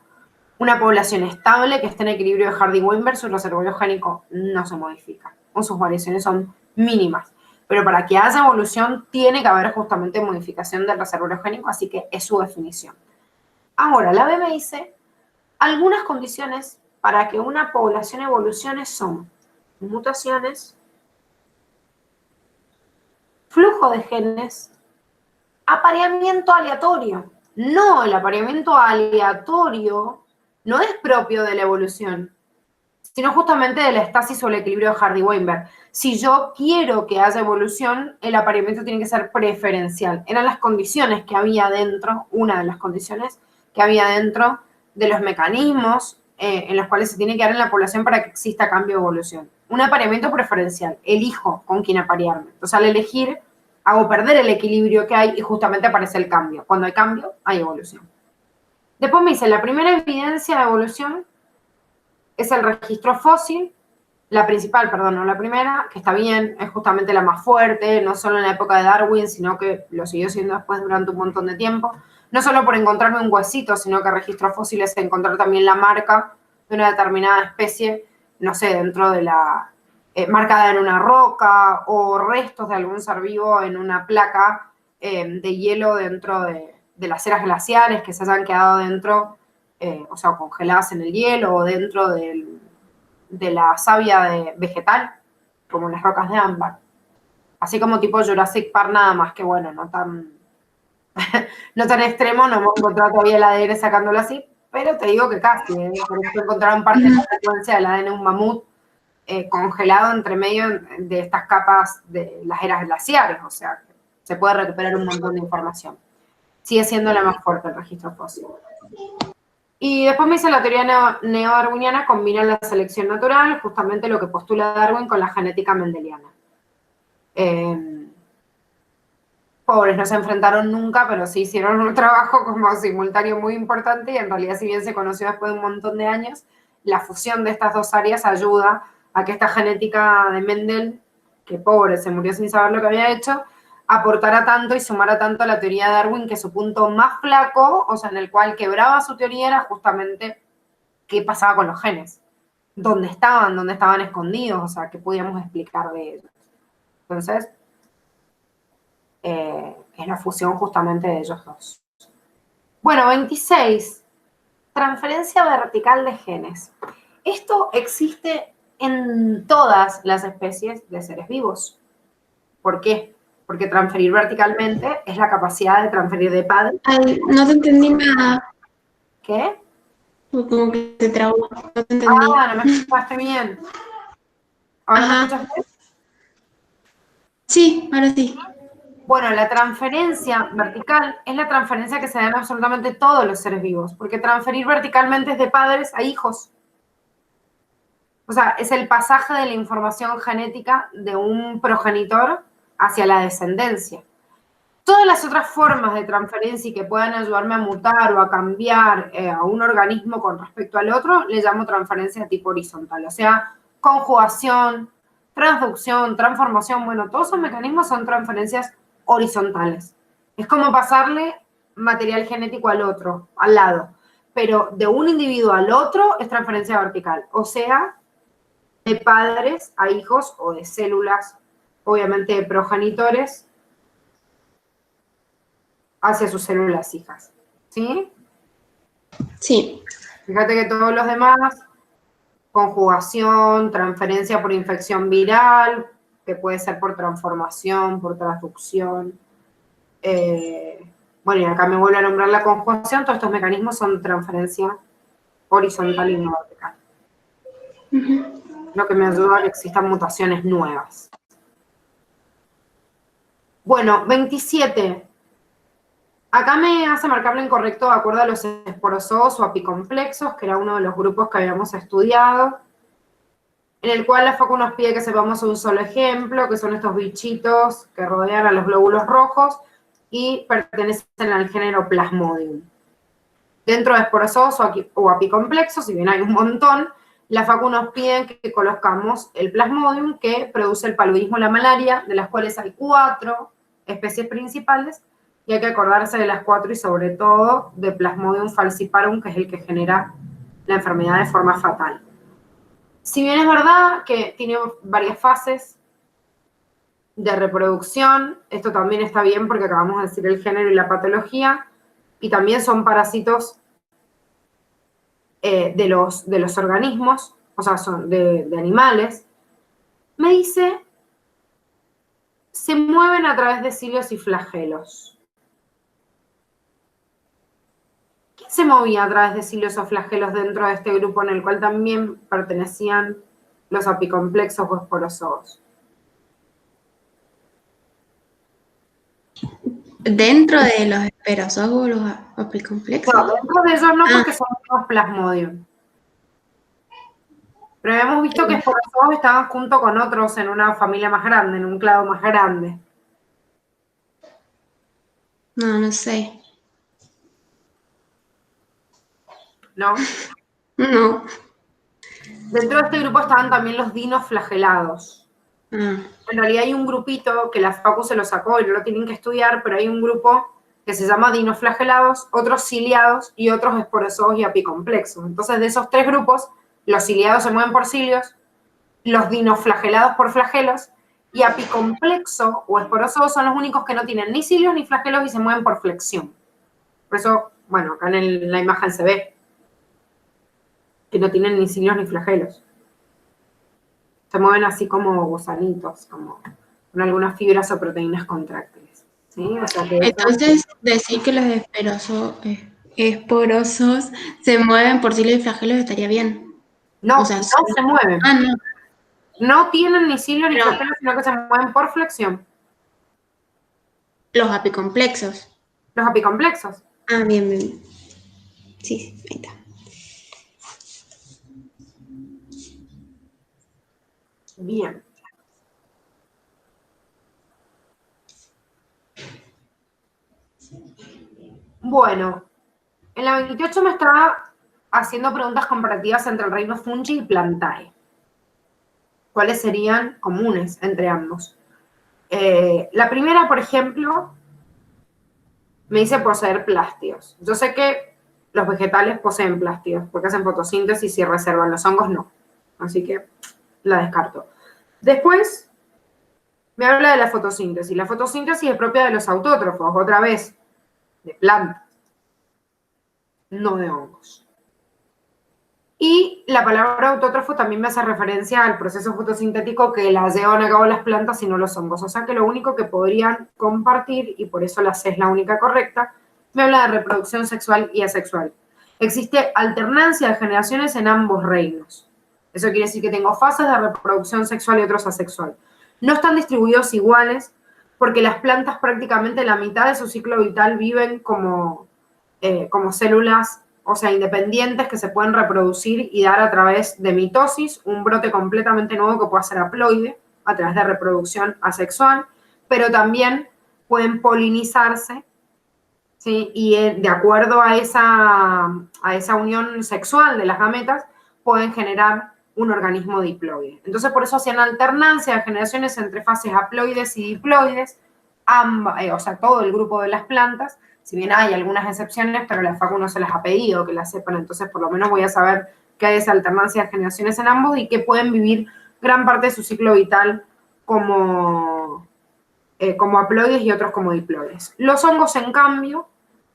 una población estable que esté en equilibrio de Hardy-Weinberg, su reservorio génico no se modifica, o sus variaciones son mínimas. Pero para que haya evolución tiene que haber justamente modificación del reservorio génico, así que es su definición. Ahora, la B me dice, algunas condiciones para que una población evolucione son mutaciones, flujo de genes, apareamiento aleatorio. No, el apareamiento aleatorio no es propio de la evolución, sino justamente de la estasis o el equilibrio de Hardy-Weinberg. Si yo quiero que haya evolución, el apareamiento tiene que ser preferencial. Eran las condiciones que había dentro, una de las condiciones que había dentro de los mecanismos en los cuales se tiene que dar en la población para que exista cambio o evolución. Un apareamiento preferencial, elijo con quién aparearme. Entonces, al elegir, hago perder el equilibrio que hay y justamente aparece el cambio. Cuando hay cambio, hay evolución. Después me dice, la primera evidencia de evolución es el registro fósil, la principal, perdón, no la primera, que está bien, es justamente la más fuerte, no solo en la época de Darwin, sino que lo siguió siendo después durante un montón de tiempo. No solo por encontrarme un huesito, sino que registro fósil es encontrar también la marca de una determinada especie, no sé, dentro de la marcada en una roca o restos de algún ser vivo en una placa de hielo dentro de las eras glaciares que se hayan quedado dentro, o sea, congeladas en el hielo o dentro de la savia vegetal, como las rocas de ámbar. Así como tipo Jurassic Park nada más, que bueno, no tan extremo, no hemos encontrado todavía el ADN sacándolo así, pero te digo que casi, por ejemplo, encontraron parte de la secuencia del ADN de un mamut congelado entre medio de estas capas de las eras glaciares, o sea, se puede recuperar un montón de información. Sigue siendo la más fuerte el registro fósil. Y después me dice la teoría neodarwiniana combina la selección natural, justamente lo que postula Darwin, con la genética mendeliana. Pobres, no se enfrentaron nunca, pero sí hicieron un trabajo como simultáneo muy importante y en realidad, si bien se conoció después de un montón de años, la fusión de estas dos áreas ayuda a que esta genética de Mendel, que pobre, se murió sin saber lo que había hecho, aportara tanto y sumara tanto a la teoría de Darwin, que su punto más flaco, o sea, en el cual quebraba su teoría, era justamente qué pasaba con los genes, dónde estaban escondidos, o sea, qué podíamos explicar de ellos. Entonces, es la fusión justamente de ellos dos. Bueno, 26. Transferencia vertical de genes. Esto existe en todas las especies de seres vivos. ¿Por qué? Porque transferir verticalmente es la capacidad de transferir de padre. Ay, no te entendí nada. ¿Qué? Como que te trabó, no te entendí. Ah, no me escuchaste bien. ¿Ahora me escuchas bien? Sí, ahora sí. Bueno, la transferencia vertical es la transferencia que se da en absolutamente todos los seres vivos, porque transferir verticalmente es de padres a hijos. O sea, es el pasaje de la información genética de un progenitor hacia la descendencia. Todas las otras formas de transferencia y que puedan ayudarme a mutar o a cambiar a un organismo con respecto al otro, le llamo transferencia de tipo horizontal. O sea, conjugación, transducción, transformación, bueno, todos esos mecanismos son transferencias horizontales. Es como pasarle material genético al otro, al lado. Pero de un individuo al otro es transferencia vertical. O sea, de padres a hijos o de células, obviamente de progenitores, hacia sus células hijas. ¿Sí? Sí. Fíjate que todos los demás, conjugación, transferencia por infección viral, que puede ser por transformación, por transducción. Bueno, y acá me vuelvo a nombrar la conjugación, todos estos mecanismos son transferencia horizontal y no vertical. Lo que me ayuda a que existan mutaciones nuevas. Bueno, 27. Acá me hace marcar lo incorrecto de acuerdo a los esporozoos o apicomplexos, que era uno de los grupos que habíamos estudiado, en el cual la Facu nos pide que sepamos un solo ejemplo, que son estos bichitos que rodean a los glóbulos rojos y pertenecen al género Plasmodium. Dentro de esporozoos o apicomplexos, si bien hay un montón, la Facu nos pide que conozcamos el Plasmodium, que produce el paludismo y la malaria, de las cuales hay 4 especies principales, y hay que acordarse de las 4 y sobre todo de Plasmodium falciparum, que es el que genera la enfermedad de forma fatal. Si bien es verdad que tiene varias fases de reproducción, esto también está bien porque acabamos de decir el género y la patología, y también son parásitos de los organismos, o sea, son de animales. Me dice, se mueven a través de cilios y flagelos. ¿Quién se movía a través de cilios o flagelos dentro de este grupo en el cual también pertenecían los apicomplexos o esporozoos? Dentro de los esperozoos, los apicomplexos. No, dentro de ellos no, porque son los Plasmodium. Pero hemos visto que esporozoos estaban junto con otros en una familia más grande, en un clado más grande. No, no sé. ¿No? No. Dentro de este grupo estaban también los dinoflagelados. Ah. En realidad hay un grupito que la Facu se lo sacó y no lo tienen que estudiar, pero hay un grupo que se llama dinoflagelados, otros ciliados y otros esporozoos y apicomplexos. Entonces, de esos 3 grupos, los ciliados se mueven por cilios, los dinoflagelados por flagelos, y apicomplexo o esporozoos son los únicos que no tienen ni cilios ni flagelos y se mueven por flexión. Por eso, bueno, acá en la imagen se ve que no tienen ni cilios ni flagelos. Se mueven así como gusanitos, como con algunas fibras o proteínas contráctiles. ¿Sí? O sea que Entonces, decir que los esporosos se mueven por cilios y flagelos estaría bien. no, O sea, no se mueven. Ah, no. No tienen ni cilios ni Pero flagelos, sino que se mueven por flexión. los apicomplexos. Los apicomplexos. Ah, bien, bien. Sí, ahí está. Bien. Bueno, en la 28 me estaba haciendo preguntas comparativas entre el reino Fungi y Plantae. ¿Cuáles serían comunes entre ambos? La primera, por ejemplo, me dice poseer plástidos. Yo sé que los vegetales poseen plástidos porque hacen fotosíntesis y reservan, los hongos no. Así que la descarto. Después, me habla de la fotosíntesis. La fotosíntesis es propia de los autótrofos, otra vez, de plantas, no de hongos. Y la palabra autótrofo también me hace referencia al proceso fotosintético que la llevan a cabo las plantas y no los hongos. O sea que lo único que podrían compartir, y por eso la C es la única correcta, me habla de reproducción sexual y asexual. Existe alternancia de generaciones en ambos reinos. Eso quiere decir que tengo fases de reproducción sexual y otros asexual. No están distribuidos iguales porque las plantas prácticamente la mitad de su ciclo vital viven como células, o sea, independientes que se pueden reproducir y dar a través de mitosis un brote completamente nuevo que pueda ser haploide a través de reproducción asexual, pero también pueden polinizarse, ¿sí? Y de acuerdo a esa unión sexual de las gametas, pueden generar un organismo diploide. Entonces, por eso hacían alternancia de generaciones entre fases haploides y diploides, o sea, todo el grupo de las plantas, si bien hay algunas excepciones, pero la Facu no se las ha pedido que las sepan, entonces por lo menos voy a saber que hay esa alternancia de generaciones en ambos y que pueden vivir gran parte de su ciclo vital como haploides y otros como diploides. Los hongos, en cambio,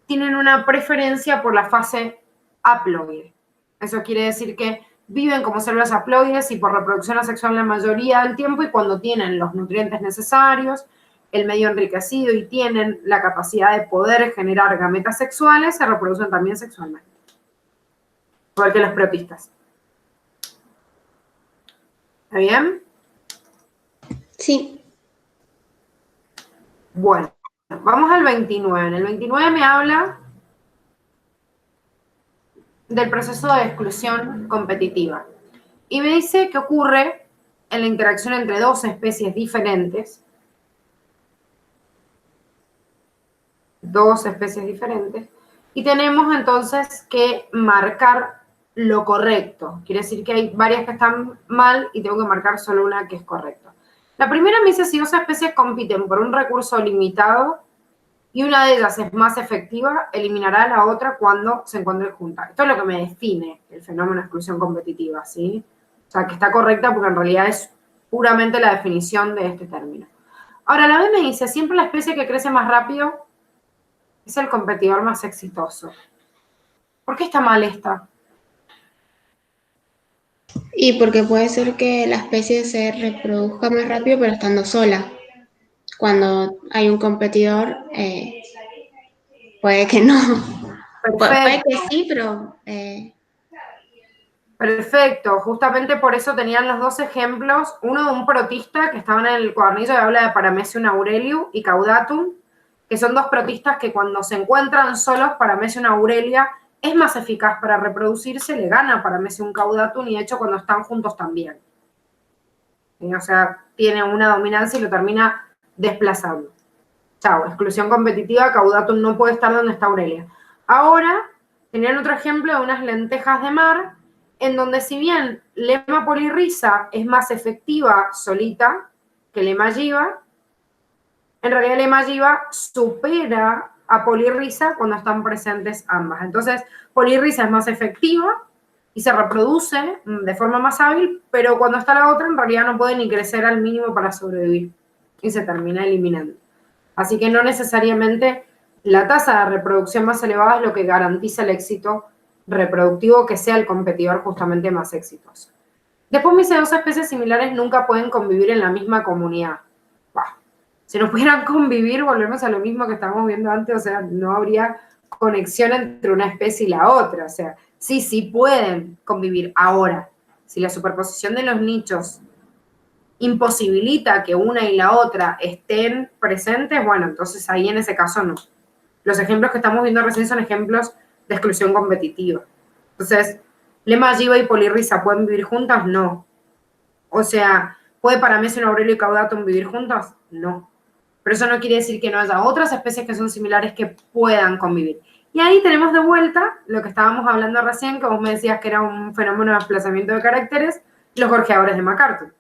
tienen una preferencia por la fase haploide. Eso quiere decir que viven como células haploides y por reproducción asexual la mayoría del tiempo, y cuando tienen los nutrientes necesarios, el medio enriquecido y tienen la capacidad de poder generar gametas sexuales, se reproducen también sexualmente. Igual que los protistas. ¿Está bien? Sí. Bueno, vamos al 29. En el 29 me habla del proceso de exclusión competitiva. Y me dice que ocurre en la interacción entre dos especies diferentes. Y tenemos entonces que marcar lo correcto. Quiere decir que hay varias que están mal y tengo que marcar solo una que es correcta. La primera me dice si dos especies compiten por un recurso limitado y una de ellas es más efectiva, eliminará a la otra cuando se encuentren juntas. Esto es lo que me define el fenómeno de exclusión competitiva, ¿sí? O sea, que está correcta porque en realidad es puramente la definición de este término. Ahora, la B me dice, siempre la especie que crece más rápido es el competidor más exitoso. ¿Por qué está mal esta? Y porque puede ser que la especie se reproduzca más rápido pero estando sola. Cuando hay un competidor, puede que no. Puede que sí, pero... Perfecto, justamente por eso tenían los dos ejemplos, uno de un protista que estaba en el cuadernillo que habla de Paramecium aureliu y Caudatum, que son dos protistas que cuando se encuentran solos, Paramecium aurelia es más eficaz para reproducirse, le gana a Paramecium caudatum y de hecho cuando están juntos también. O sea, tiene una dominancia y lo termina desplazando. Chao, exclusión competitiva, Caudatum no puede estar donde está Aurelia. Ahora, tenían otro ejemplo de unas lentejas de mar, en donde si bien Lema polirrisa es más efectiva solita que Lema giva, en realidad Lema giva supera a polirrisa cuando están presentes ambas. Entonces, polirrisa es más efectiva y se reproduce de forma más hábil, pero cuando está la otra en realidad no puede ni crecer al mínimo para sobrevivir y se termina eliminando. Así que no necesariamente la tasa de reproducción más elevada es lo que garantiza el éxito reproductivo, que sea el competidor justamente más exitoso. Después me dice, dos especies similares nunca pueden convivir en la misma comunidad. Bah, si no pudieran convivir, volvemos a lo mismo que estábamos viendo antes, o sea, no habría conexión entre una especie y la otra. O sea, sí pueden convivir. Ahora, si la superposición de los nichos imposibilita que una y la otra estén presentes, bueno, entonces ahí en ese caso no. Los ejemplos que estamos viendo recién son ejemplos de exclusión competitiva. Entonces, Lema giva y polirrisa, ¿pueden vivir juntas? No. O sea, ¿puede Paramecium aurelio y Caudatum vivir juntas? No. Pero eso no quiere decir que no haya otras especies que son similares que puedan convivir. Y ahí tenemos de vuelta lo que estábamos hablando recién, que vos me decías que era un fenómeno de desplazamiento de caracteres, los gorjeadores de MacArthur.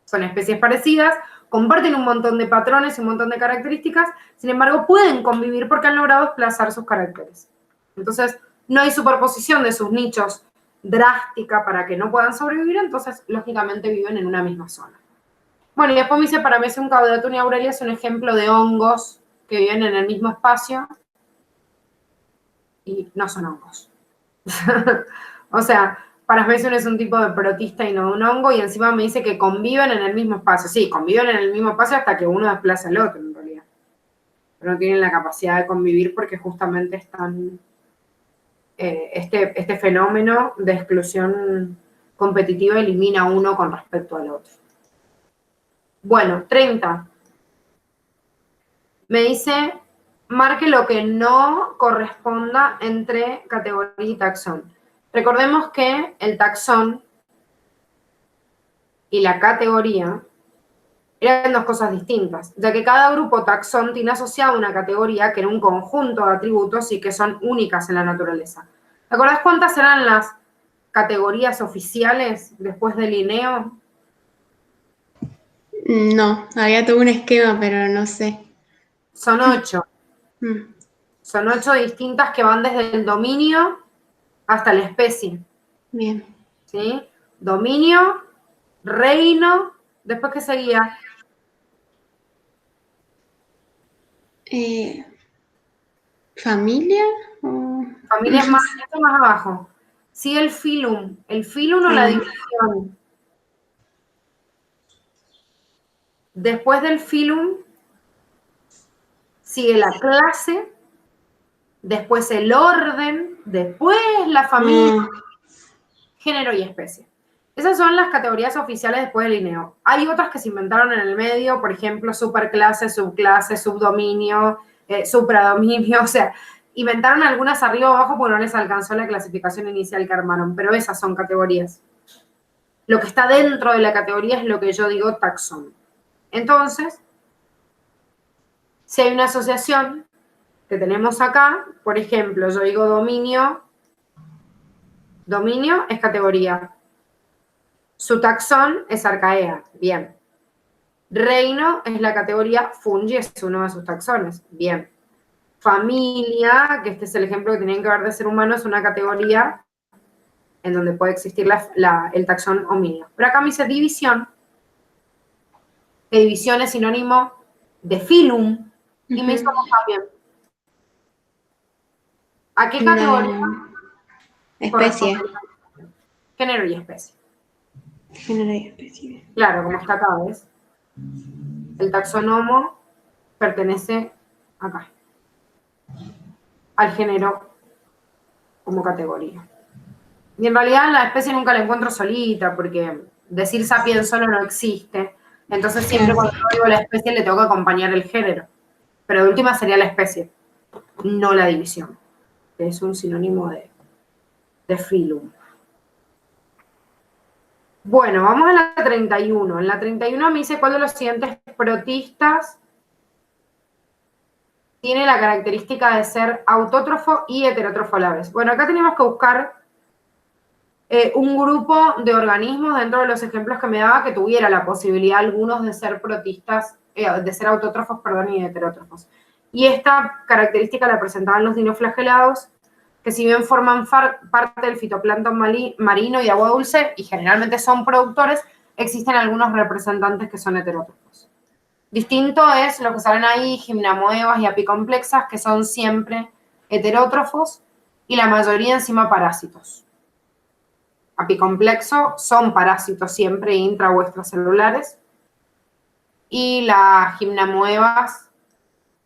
Son especies parecidas, comparten un montón de patrones y un montón de características, sin embargo pueden convivir porque han logrado desplazar sus caracteres. Entonces, no hay superposición de sus nichos drástica para que no puedan sobrevivir, entonces, lógicamente, viven en una misma zona. Bueno, y después me dice, Paramecium caudatum y aurelia es un ejemplo de hongos que viven en el mismo espacio y no son hongos. O sea, Paramecium es un tipo de protista y no un hongo, y encima me dice que conviven en el mismo espacio. Sí, conviven en el mismo espacio hasta que uno desplaza al otro, en realidad. Pero no tienen la capacidad de convivir porque justamente están... este fenómeno de exclusión competitiva elimina a uno con respecto al otro. Bueno, 30. Me dice, marque lo que no corresponda entre categoría y taxón. Recordemos que el taxón y la categoría eran dos cosas distintas, ya que cada grupo taxón tiene asociado una categoría que era un conjunto de atributos y que son únicas en la naturaleza. ¿Te acordás cuántas eran las categorías oficiales después de Linneo? No, había todo un esquema, pero no sé. Son 8. Son 8 distintas que van desde el dominio hasta la especie. Bien. ¿Sí? Dominio, reino, ¿después qué seguía? ¿Familia? Familia es más, esto más abajo. Sigue el filum. El filum o la división. Después del filum sigue la clase, después el orden, después la familia, género y especie. Esas son las categorías oficiales después del Linneo. Hay otras que se inventaron en el medio, por ejemplo, superclase, subclase, subdominio, supradominio, o sea, inventaron algunas arriba o abajo porque no les alcanzó la clasificación inicial que armaron, pero esas son categorías. Lo que está dentro de la categoría es lo que yo digo taxón. Entonces, si hay una asociación que tenemos acá, por ejemplo, yo digo dominio es categoría. Su taxón es arcaea, bien. Reino es la categoría, fungi es uno de sus taxones, bien. Familia, que este es el ejemplo que tenían que ver de ser humano, es una categoría en donde puede existir el taxón homíneo. Pero acá me dice división, que división es sinónimo de filum, y me hizo también. ¿A qué categoría? Especie. Género y especie. Género y especie. Claro, como está acá, ¿ves? El taxonomo pertenece acá, al género como categoría. Y en realidad la especie nunca la encuentro solita, porque decir sapiens solo no existe. Entonces siempre cuando yo digo la especie le tengo que acompañar el género. Pero de última sería la especie, no la división, que es un sinónimo de filum. Bueno, vamos a la 31. En la 31 me dice cuál de los siguientes protistas tiene la característica de ser autótrofo y heterótrofo a la vez. Bueno, acá tenemos que buscar un grupo de organismos dentro de los ejemplos que me daba que tuviera la posibilidad algunos de ser protistas, de ser autótrofos, perdón, y heterótrofos. Y esta característica la presentaban los dinoflagelados, que si bien forman parte del fitoplancton marino y agua dulce, y generalmente son productores, existen algunos representantes que son heterótrofos. Distinto es lo que salen ahí, gimnamoebas y apicomplexas, que son siempre heterótrofos, y la mayoría encima parásitos. Apicomplexo son parásitos siempre intra o extracelulares, y las gimnamoebas,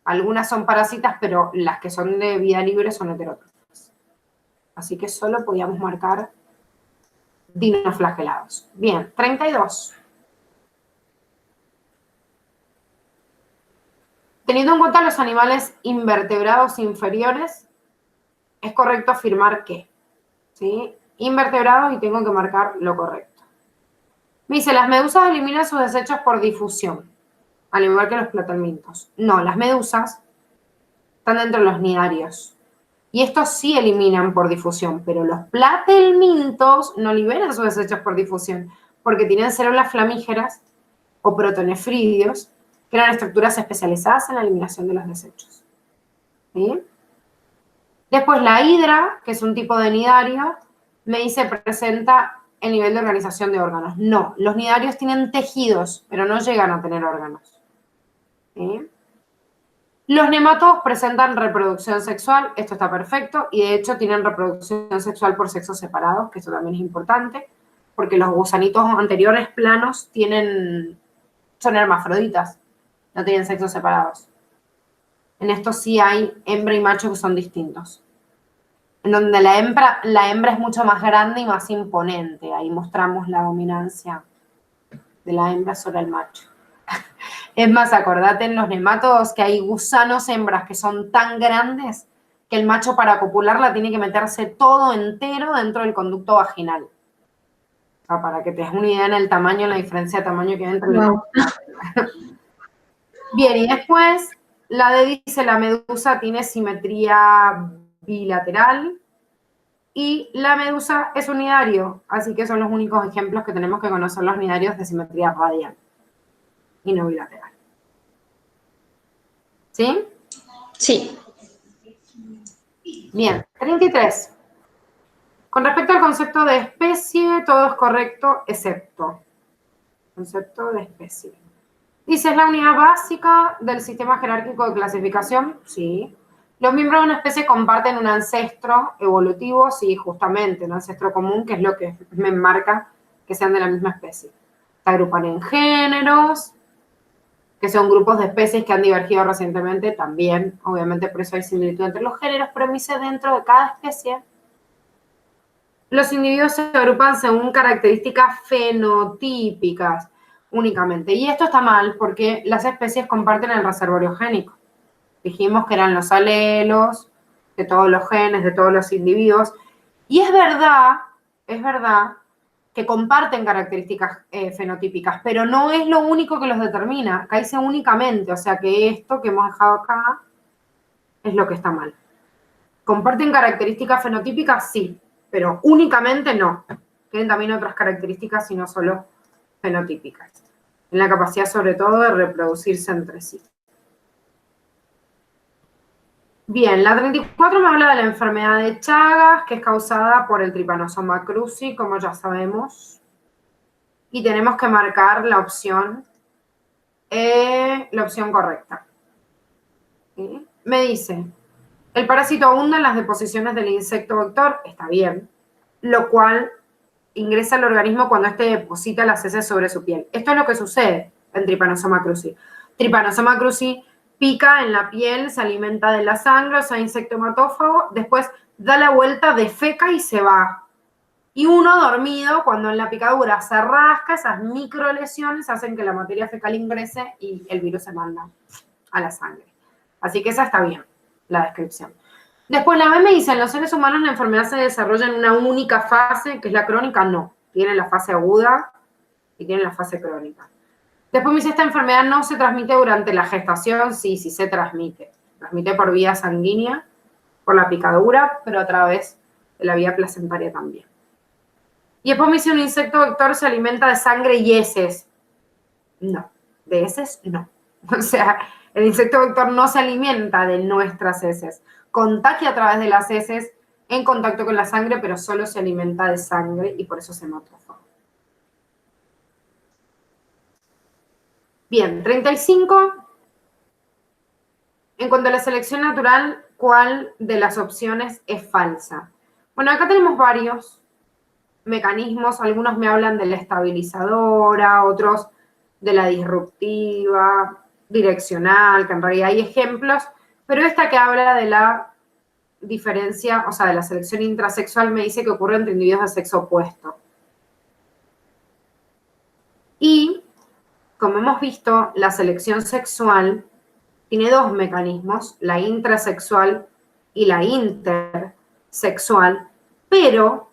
algunas son parásitas, pero las que son de vida libre son heterótrofas. Así que solo podíamos marcar dinoflagelados. Bien, 32. Teniendo en cuenta los animales invertebrados inferiores, es correcto afirmar que, ¿sí? Invertebrados, y tengo que marcar lo correcto. Me dice, las medusas eliminan sus desechos por difusión, al igual que los platelmintos. No, las medusas están dentro de los nidarios. Y estos sí eliminan por difusión, pero los platelmintos no liberan sus desechos por difusión, porque tienen células flamígeras o protonefridios, que eran estructuras especializadas en la eliminación de los desechos. ¿Sí? Después la hidra, que es un tipo de nidario, me dice presenta el nivel de organización de órganos. No, los nidarios tienen tejidos, pero no llegan a tener órganos. ¿Sí? Los nematodos presentan reproducción sexual, esto está perfecto, y de hecho tienen reproducción sexual por sexos separados, que eso también es importante, porque los gusanitos anteriores planos son hermafroditas, no tienen sexos separados. En esto sí hay hembra y macho que son distintos. En donde la hembra es mucho más grande y más imponente, ahí mostramos la dominancia de la hembra sobre el macho. Es más, acordate en los nemátodos que hay gusanos hembras que son tan grandes que el macho para copularla tiene que meterse todo entero dentro del conducto vaginal. O sea, para que te des una idea en el tamaño, en la diferencia de tamaño que hay entre los Bien, y después dice la medusa tiene simetría bilateral y la medusa es un nidario, así que son los únicos ejemplos que tenemos que conocer los nidarios de simetría radial y no bilateral. ¿Sí? Sí. Bien, 33. Con respecto al concepto de especie, todo es correcto, excepto concepto de especie. Dice, ¿es la unidad básica del sistema jerárquico de clasificación? Sí. ¿Los miembros de una especie comparten un ancestro evolutivo? Sí, justamente, un ancestro común, que es lo que me enmarca que sean de la misma especie. Se agrupan en géneros, que son grupos de especies que han divergido recientemente, también, obviamente por eso hay similitud entre los géneros, pero me dice dentro de cada especie Los individuos se agrupan según características fenotípicas únicamente. Y esto está mal porque las especies comparten el reservorio génico. Dijimos que eran los alelos de todos los genes, de todos los individuos. Y es verdad que comparten características fenotípicas, pero no es lo único que los determina. Acá dice únicamente, o sea que esto que hemos dejado acá es lo que está mal. ¿Comparten características fenotípicas? Sí, pero únicamente no. Tienen también otras características y no solo fenotípicas. En la capacidad, sobre todo, de reproducirse entre sí. Bien, la 34 me habla de la enfermedad de Chagas, que es causada por el Trypanosoma cruzi, como ya sabemos. Y tenemos que marcar la opción correcta. ¿Sí? Me dice, el parásito abunda en las deposiciones del insecto vector, está bien, lo cual ingresa al organismo cuando éste deposita las heces sobre su piel. Esto es lo que sucede en Trypanosoma cruzi. Trypanosoma cruzi pica en la piel, se alimenta de la sangre, o sea, insecto hematófago, después da la vuelta, defeca y se va. Y uno dormido, cuando en la picadura se rasca, esas microlesiones hacen que la materia fecal ingrese y el virus se manda a la sangre. Así que esa está bien, la descripción. Después la B me dice, en los seres humanos la enfermedad se desarrolla en una única fase, que es la crónica, no. Tiene la fase aguda y tiene la fase crónica. Después me dice, esta enfermedad no se transmite durante la gestación, sí se transmite. Transmite por vía sanguínea, por la picadura, pero a través de la vía placentaria también. Y después me dice, un insecto vector se alimenta de sangre y heces. No, de heces no. O sea, el insecto vector no se alimenta de nuestras heces. Contagia a través de las heces en contacto con la sangre, pero solo se alimenta de sangre y por eso se hematófago. Bien, 35. En cuanto a la selección natural, ¿cuál de las opciones es falsa? Bueno, acá tenemos varios mecanismos. Algunos me hablan de la estabilizadora, otros de la disruptiva, direccional, que en realidad hay ejemplos, pero esta que habla de la diferencia, o sea, de la selección intrasexual, me dice que ocurre entre individuos de sexo opuesto. Y, como hemos visto, la selección sexual tiene dos mecanismos, la intrasexual y la intersexual, pero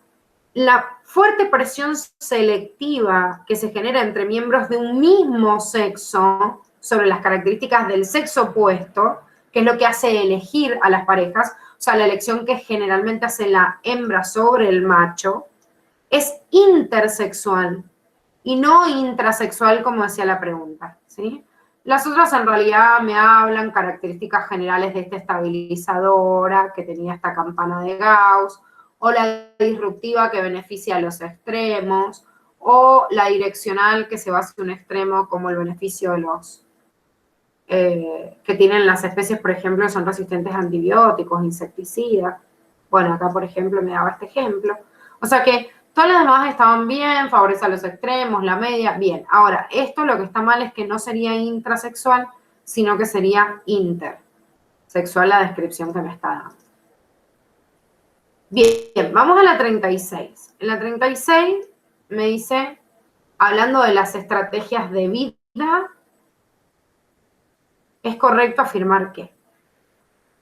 la fuerte presión selectiva que se genera entre miembros de un mismo sexo sobre las características del sexo opuesto, que es lo que hace elegir a las parejas, o sea, la elección que generalmente hace la hembra sobre el macho, es intersexual y no intrasexual, como decía la pregunta, ¿sí? Las otras en realidad me hablan características generales de esta estabilizadora que tenía esta campana de Gauss, o la disruptiva que beneficia a los extremos, o la direccional que se va hacia un extremo como el beneficio de los que tienen las especies, por ejemplo, que son resistentes a antibióticos, insecticidas. Bueno, acá, por ejemplo, me daba este ejemplo. O sea que todas las demás estaban bien, favorece a los extremos, la media, bien. Ahora, esto lo que está mal es que no sería intrasexual, sino que sería intersexual la descripción que me está dando. Bien, vamos a la 36. En la 36 me dice, hablando de las estrategias de vida, es correcto afirmar que.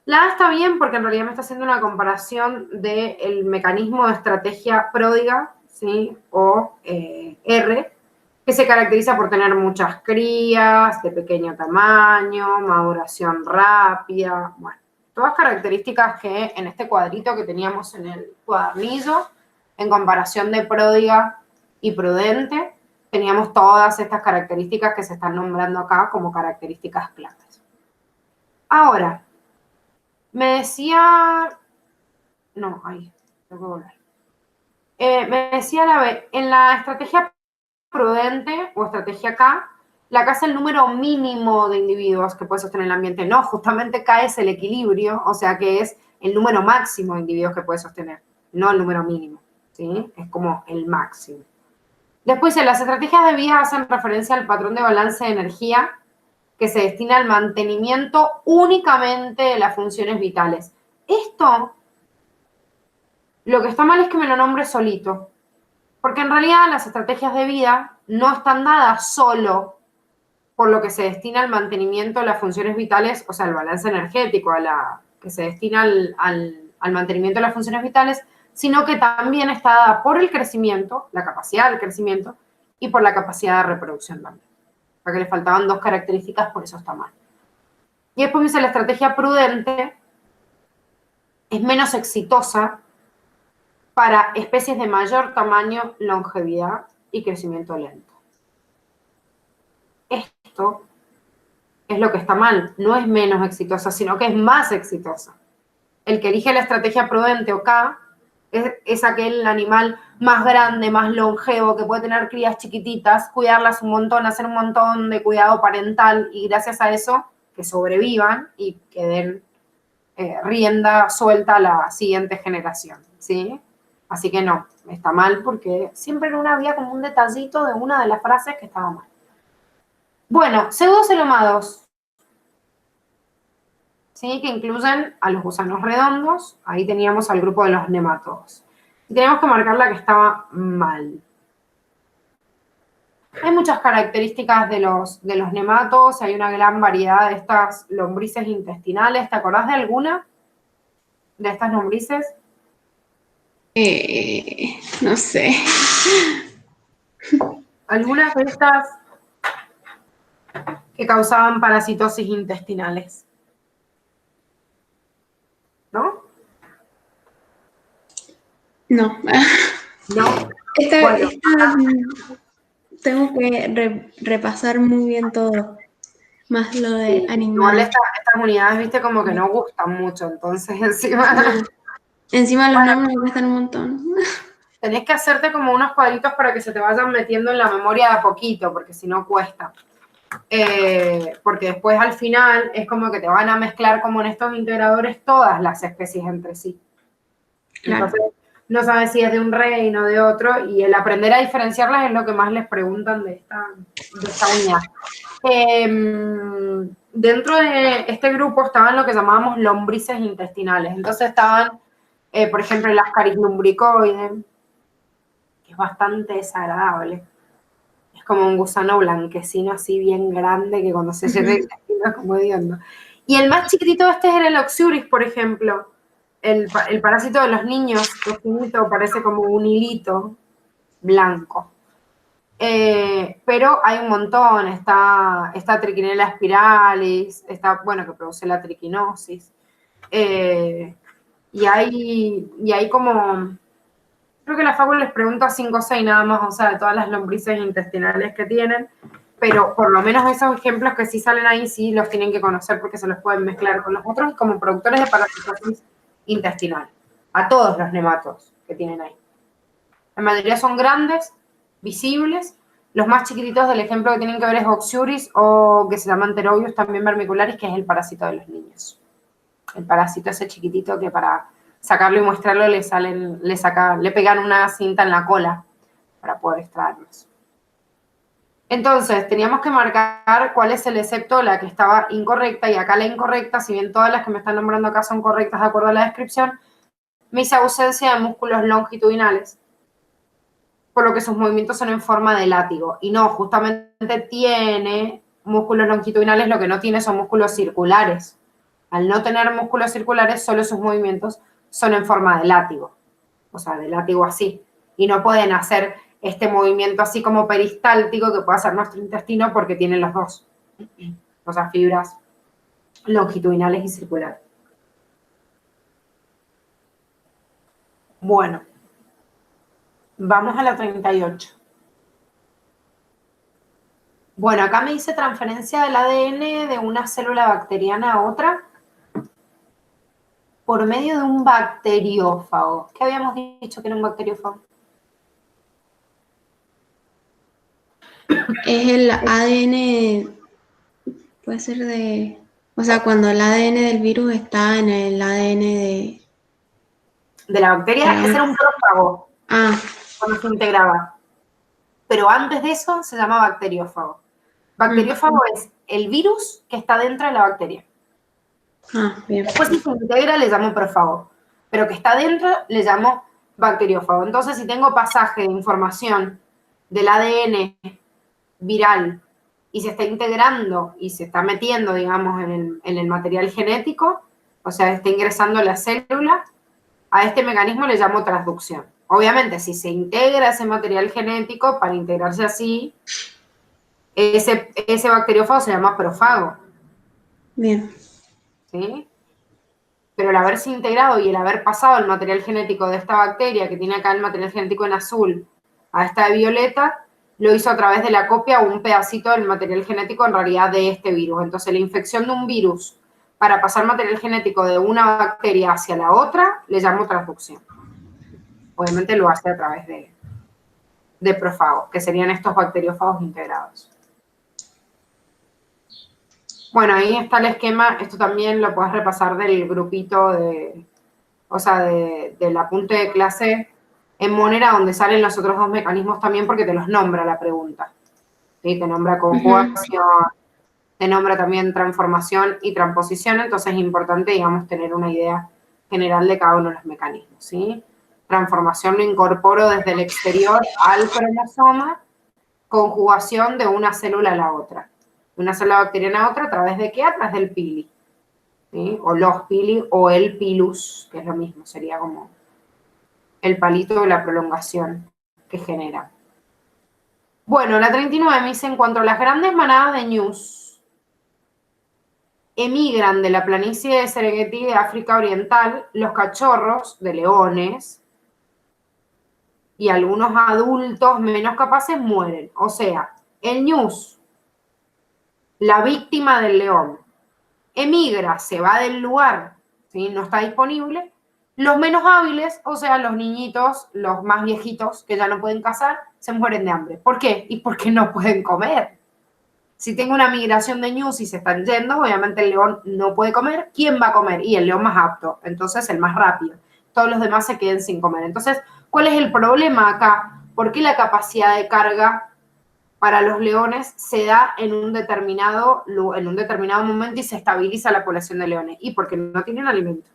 La A está bien porque en realidad me está haciendo una comparación del mecanismo de estrategia pródiga, ¿sí? O R, que se caracteriza por tener muchas crías, de pequeño tamaño, maduración rápida, bueno, todas características que en este cuadrito que teníamos en el cuadernillo, en comparación de pródiga y prudente, teníamos todas estas características que se están nombrando acá como características claves. Ahora, me decía, no, ahí, tengo que volver. Me decía la B, en la estrategia prudente o estrategia K, la K es el número mínimo de individuos que puede sostener el ambiente. No, justamente K es el equilibrio, o sea que es el número máximo de individuos que puede sostener, no el número mínimo, ¿sí? Es como el máximo. Después, las estrategias de vida hacen referencia al patrón de balance de energía que se destina al mantenimiento únicamente de las funciones vitales. Esto Lo que está mal es que me lo nombre solito, porque en realidad las estrategias de vida no están dadas solo por lo que se destina al mantenimiento de las funciones vitales, o sea, al balance energético, que se destina al mantenimiento de las funciones vitales, sino que también está dada por el crecimiento, la capacidad del crecimiento, y por la capacidad de reproducción también. Porque le faltaban 2 características, por eso está mal. Y después me dice, la estrategia prudente es menos exitosa para especies de mayor tamaño, longevidad y crecimiento lento. Esto es lo que está mal, no es menos exitosa, sino que es más exitosa. El que elige la estrategia prudente o K es aquel animal más grande, más longevo, que puede tener crías chiquititas, cuidarlas un montón, hacer un montón de cuidado parental y gracias a eso que sobrevivan y que den rienda suelta a la siguiente generación, ¿sí? Así que no, está mal porque siempre en una había como un detallito de una de las frases que estaba mal. Bueno, pseudocelomados, ¿sí? Que incluyen a los gusanos redondos, ahí teníamos al grupo de los nematodos. Y tenemos que marcar la que estaba mal. Hay muchas características de los nematodos, hay una gran variedad de estas lombrices intestinales. ¿Te acordás de alguna de estas lombrices? No sé. Algunas de estas que causaban parasitosis intestinales. ¿No? No. No. Bueno. Tengo que repasar muy bien todo. Más lo de animales. Igual estas unidades, viste, como que no gustan mucho, entonces encima... No. Encima los nombres me cuestan un montón. Tenés que hacerte como unos cuadritos para que se te vayan metiendo en la memoria de a poquito, porque si no cuesta. Porque después al final es como que te van a mezclar como en estos integradores todas las especies entre sí. Claro. Entonces no sabes si es de un reino o de otro, y el aprender a diferenciarlas es lo que más les preguntan de esta unidad. Dentro de este grupo estaban lo que llamábamos lombrices intestinales. Entonces estaban, por ejemplo, el Ascaris lumbricoide, que es bastante desagradable. Es como un gusano blanquecino así bien grande que cuando se llena el intestino es como hediondo. Y el más chiquitito de este era el Oxyuris, por ejemplo. El parásito de los niños, que es finito, parece como un hilito blanco. Pero hay un montón, está Trichinella spiralis, está, bueno, que produce la triquinosis. Y hay como... Creo que la fábula les pregunta 5 o 6 nada más, o sea, de todas las lombrices intestinales que tienen, pero por lo menos esos ejemplos que sí salen ahí, sí los tienen que conocer porque se los pueden mezclar con los otros como productores de parasitosis intestinal, a todos los nematodos que tienen ahí. La mayoría son grandes, visibles, los más chiquititos del ejemplo que tienen que ver es Oxyuris o que se llaman Pterobius también vermicularis, que es el parásito de los niños. El parásito ese chiquitito que para sacarlo y mostrarlo le pegan una cinta en la cola para poder extraerlos. Entonces, teníamos que marcar cuál es el excepto, la que estaba incorrecta, y acá la incorrecta, si bien todas las que me están nombrando acá son correctas de acuerdo a la descripción, me dice ausencia de músculos longitudinales, por lo que sus movimientos son en forma de látigo. Y no, justamente tiene músculos longitudinales, lo que no tiene son músculos circulares. Al no tener músculos circulares, solo sus movimientos son en forma de látigo, o sea, de látigo así, y no pueden hacer este movimiento así como peristáltico que puede hacer nuestro intestino porque tienen los dos, o sea, fibras longitudinales y circulares. Bueno, vamos a la 38. Bueno, acá me dice transferencia del ADN de una célula bacteriana a otra por medio de un bacteriófago. ¿Qué habíamos dicho que era un bacteriófago? Es el ADN, puede ser de... O sea, cuando el ADN del virus está en el ADN de... De la bacteria, ese era un prófago. Cuando se integraba. Pero antes de eso se llama bacteriófago. Bacteriófago es el virus que está dentro de la bacteria. Bien. Después si se integra le llamo prófago. Pero que está dentro le llamo bacteriófago. Entonces, si tengo pasaje de información del ADN viral y se está integrando y se está metiendo, digamos, en el material genético, o sea, está ingresando a la célula, a este mecanismo le llamo transducción. Obviamente, si se integra ese material genético, para integrarse así, ese bacteriófago se llama profago. Bien. ¿Sí? Pero el haberse integrado y el haber pasado el material genético de esta bacteria, que tiene acá el material genético en azul, a esta de violeta, lo hizo a través de la copia o un pedacito del material genético en realidad de este virus. Entonces, la infección de un virus para pasar material genético de una bacteria hacia la otra, le llamo transducción. Obviamente lo hace a través de profagos, que serían estos bacteriófagos integrados. Bueno, ahí está el esquema. Esto también lo puedes repasar del grupito del apunte de clase en Monera, donde salen los otros dos mecanismos también, porque te los nombra la pregunta. ¿Sí? Te nombra conjugación, te nombra también transformación y transposición, entonces es importante, digamos, tener una idea general de cada uno de los mecanismos, ¿sí? Transformación lo incorporo desde el exterior al cromosoma, conjugación de una célula a la otra. De una célula bacteriana a otra, ¿a través de qué? A través del pili. ¿Sí? O los pili o el pilus, que es lo mismo, sería como el palito de la prolongación que genera. Bueno, la 39 me dice, en cuanto a las grandes manadas de ñus emigran de la planicie de Serengeti de África Oriental, los cachorros de leones y algunos adultos menos capaces mueren. O sea, el ñus, la víctima del león, emigra, se va del lugar, ¿sí? No está disponible. Los menos hábiles, o sea, los niñitos, los más viejitos que ya no pueden cazar, se mueren de hambre. ¿Por qué? Y porque no pueden comer. Si tengo una migración de ñus y se están yendo, obviamente el león no puede comer. ¿Quién va a comer? Y el león más apto, entonces el más rápido. Todos los demás se queden sin comer. Entonces, ¿cuál es el problema acá? ¿Por qué la capacidad de carga para los leones se da en un determinado momento y se estabiliza la población de leones? Y porque no tienen alimento.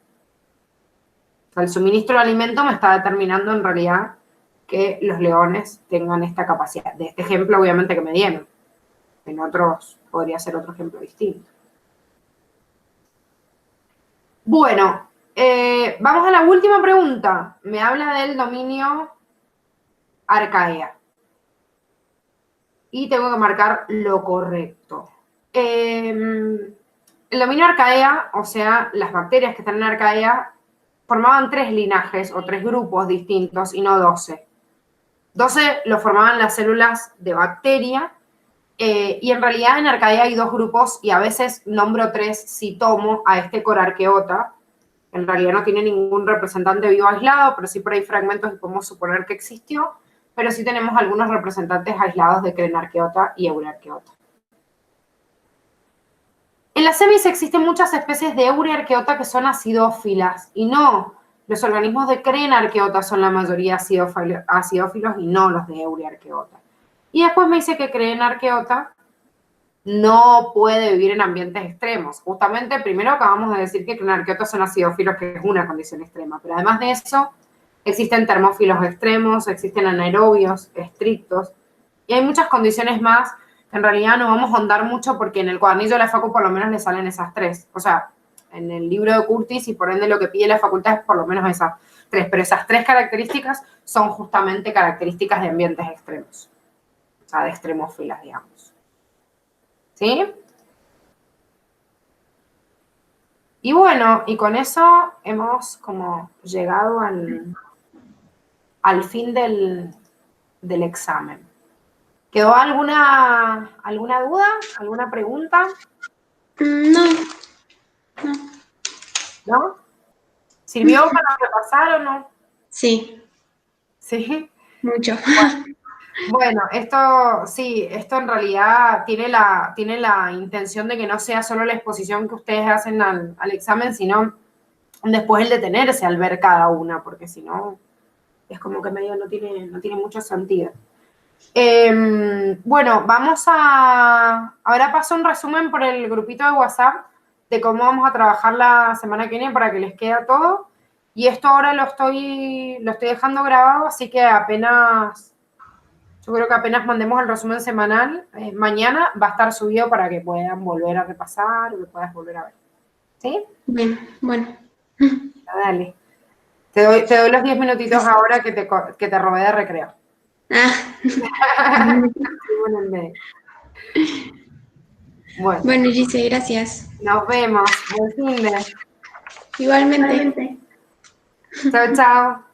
O sea, el suministro de alimento me está determinando en realidad que los leones tengan esta capacidad. De este ejemplo, obviamente, que me dieron. En otros podría ser otro ejemplo distinto. Bueno, vamos a la última pregunta. Me habla del dominio arcaea. Y tengo que marcar lo correcto. El dominio arcaea, o sea, las bacterias que están en arcaea, formaban 3 linajes o 3 grupos distintos y no 12. 12 lo formaban las células de bacteria, y en realidad en arcaea hay 2 grupos y a veces nombro 3 si tomo a este corarqueota. En realidad no tiene ningún representante vivo aislado, pero sí por ahí fragmentos que podemos suponer que existió, pero sí tenemos algunos representantes aislados de crenarqueota y euryarqueota. En las semis existen muchas especies de euryarqueota que son acidófilas y no, los organismos de crenarqueota son la mayoría acidófilos y no los de euryarqueota. Y después me dice que crenarqueota no puede vivir en ambientes extremos. Justamente, primero acabamos de decir que crenarqueotas son acidófilos, que es una condición extrema, pero además de eso, existen termófilos extremos, existen anaerobios estrictos, y hay muchas condiciones más que en realidad no vamos a ahondar mucho porque en el cuadernillo de la facu por lo menos le salen esas 3. O sea, en el libro de Curtis y por ende lo que pide la facultad es por lo menos esas 3, pero esas 3 características son justamente características de ambientes extremos, o sea, de extremófilas, digamos. ¿Sí? Y bueno, y con eso hemos como llegado al fin del examen. ¿Quedó alguna duda? ¿Alguna pregunta? No. ¿No? ¿Sirvió para repasar o no? Sí, Sí. mucho. Bueno, esto en realidad tiene la intención de que no sea solo la exposición que ustedes hacen al examen, sino después el detenerse al ver cada una, porque si no, es como que medio no tiene mucho sentido. Bueno, ahora paso un resumen por el grupito de WhatsApp de cómo vamos a trabajar la semana que viene para que les quede todo. Y esto ahora lo estoy dejando grabado, así que apenas, yo creo que apenas mandemos el resumen semanal, mañana va a estar subido para que puedan volver a repasar o que puedas volver a ver. ¿Sí? Bueno. Dale. Te doy los 10 minutitos ahora que te robé de recreo. Bueno, Bueno, Gise, gracias. nos vemos. Buen fin de. Igualmente. Chao, chao.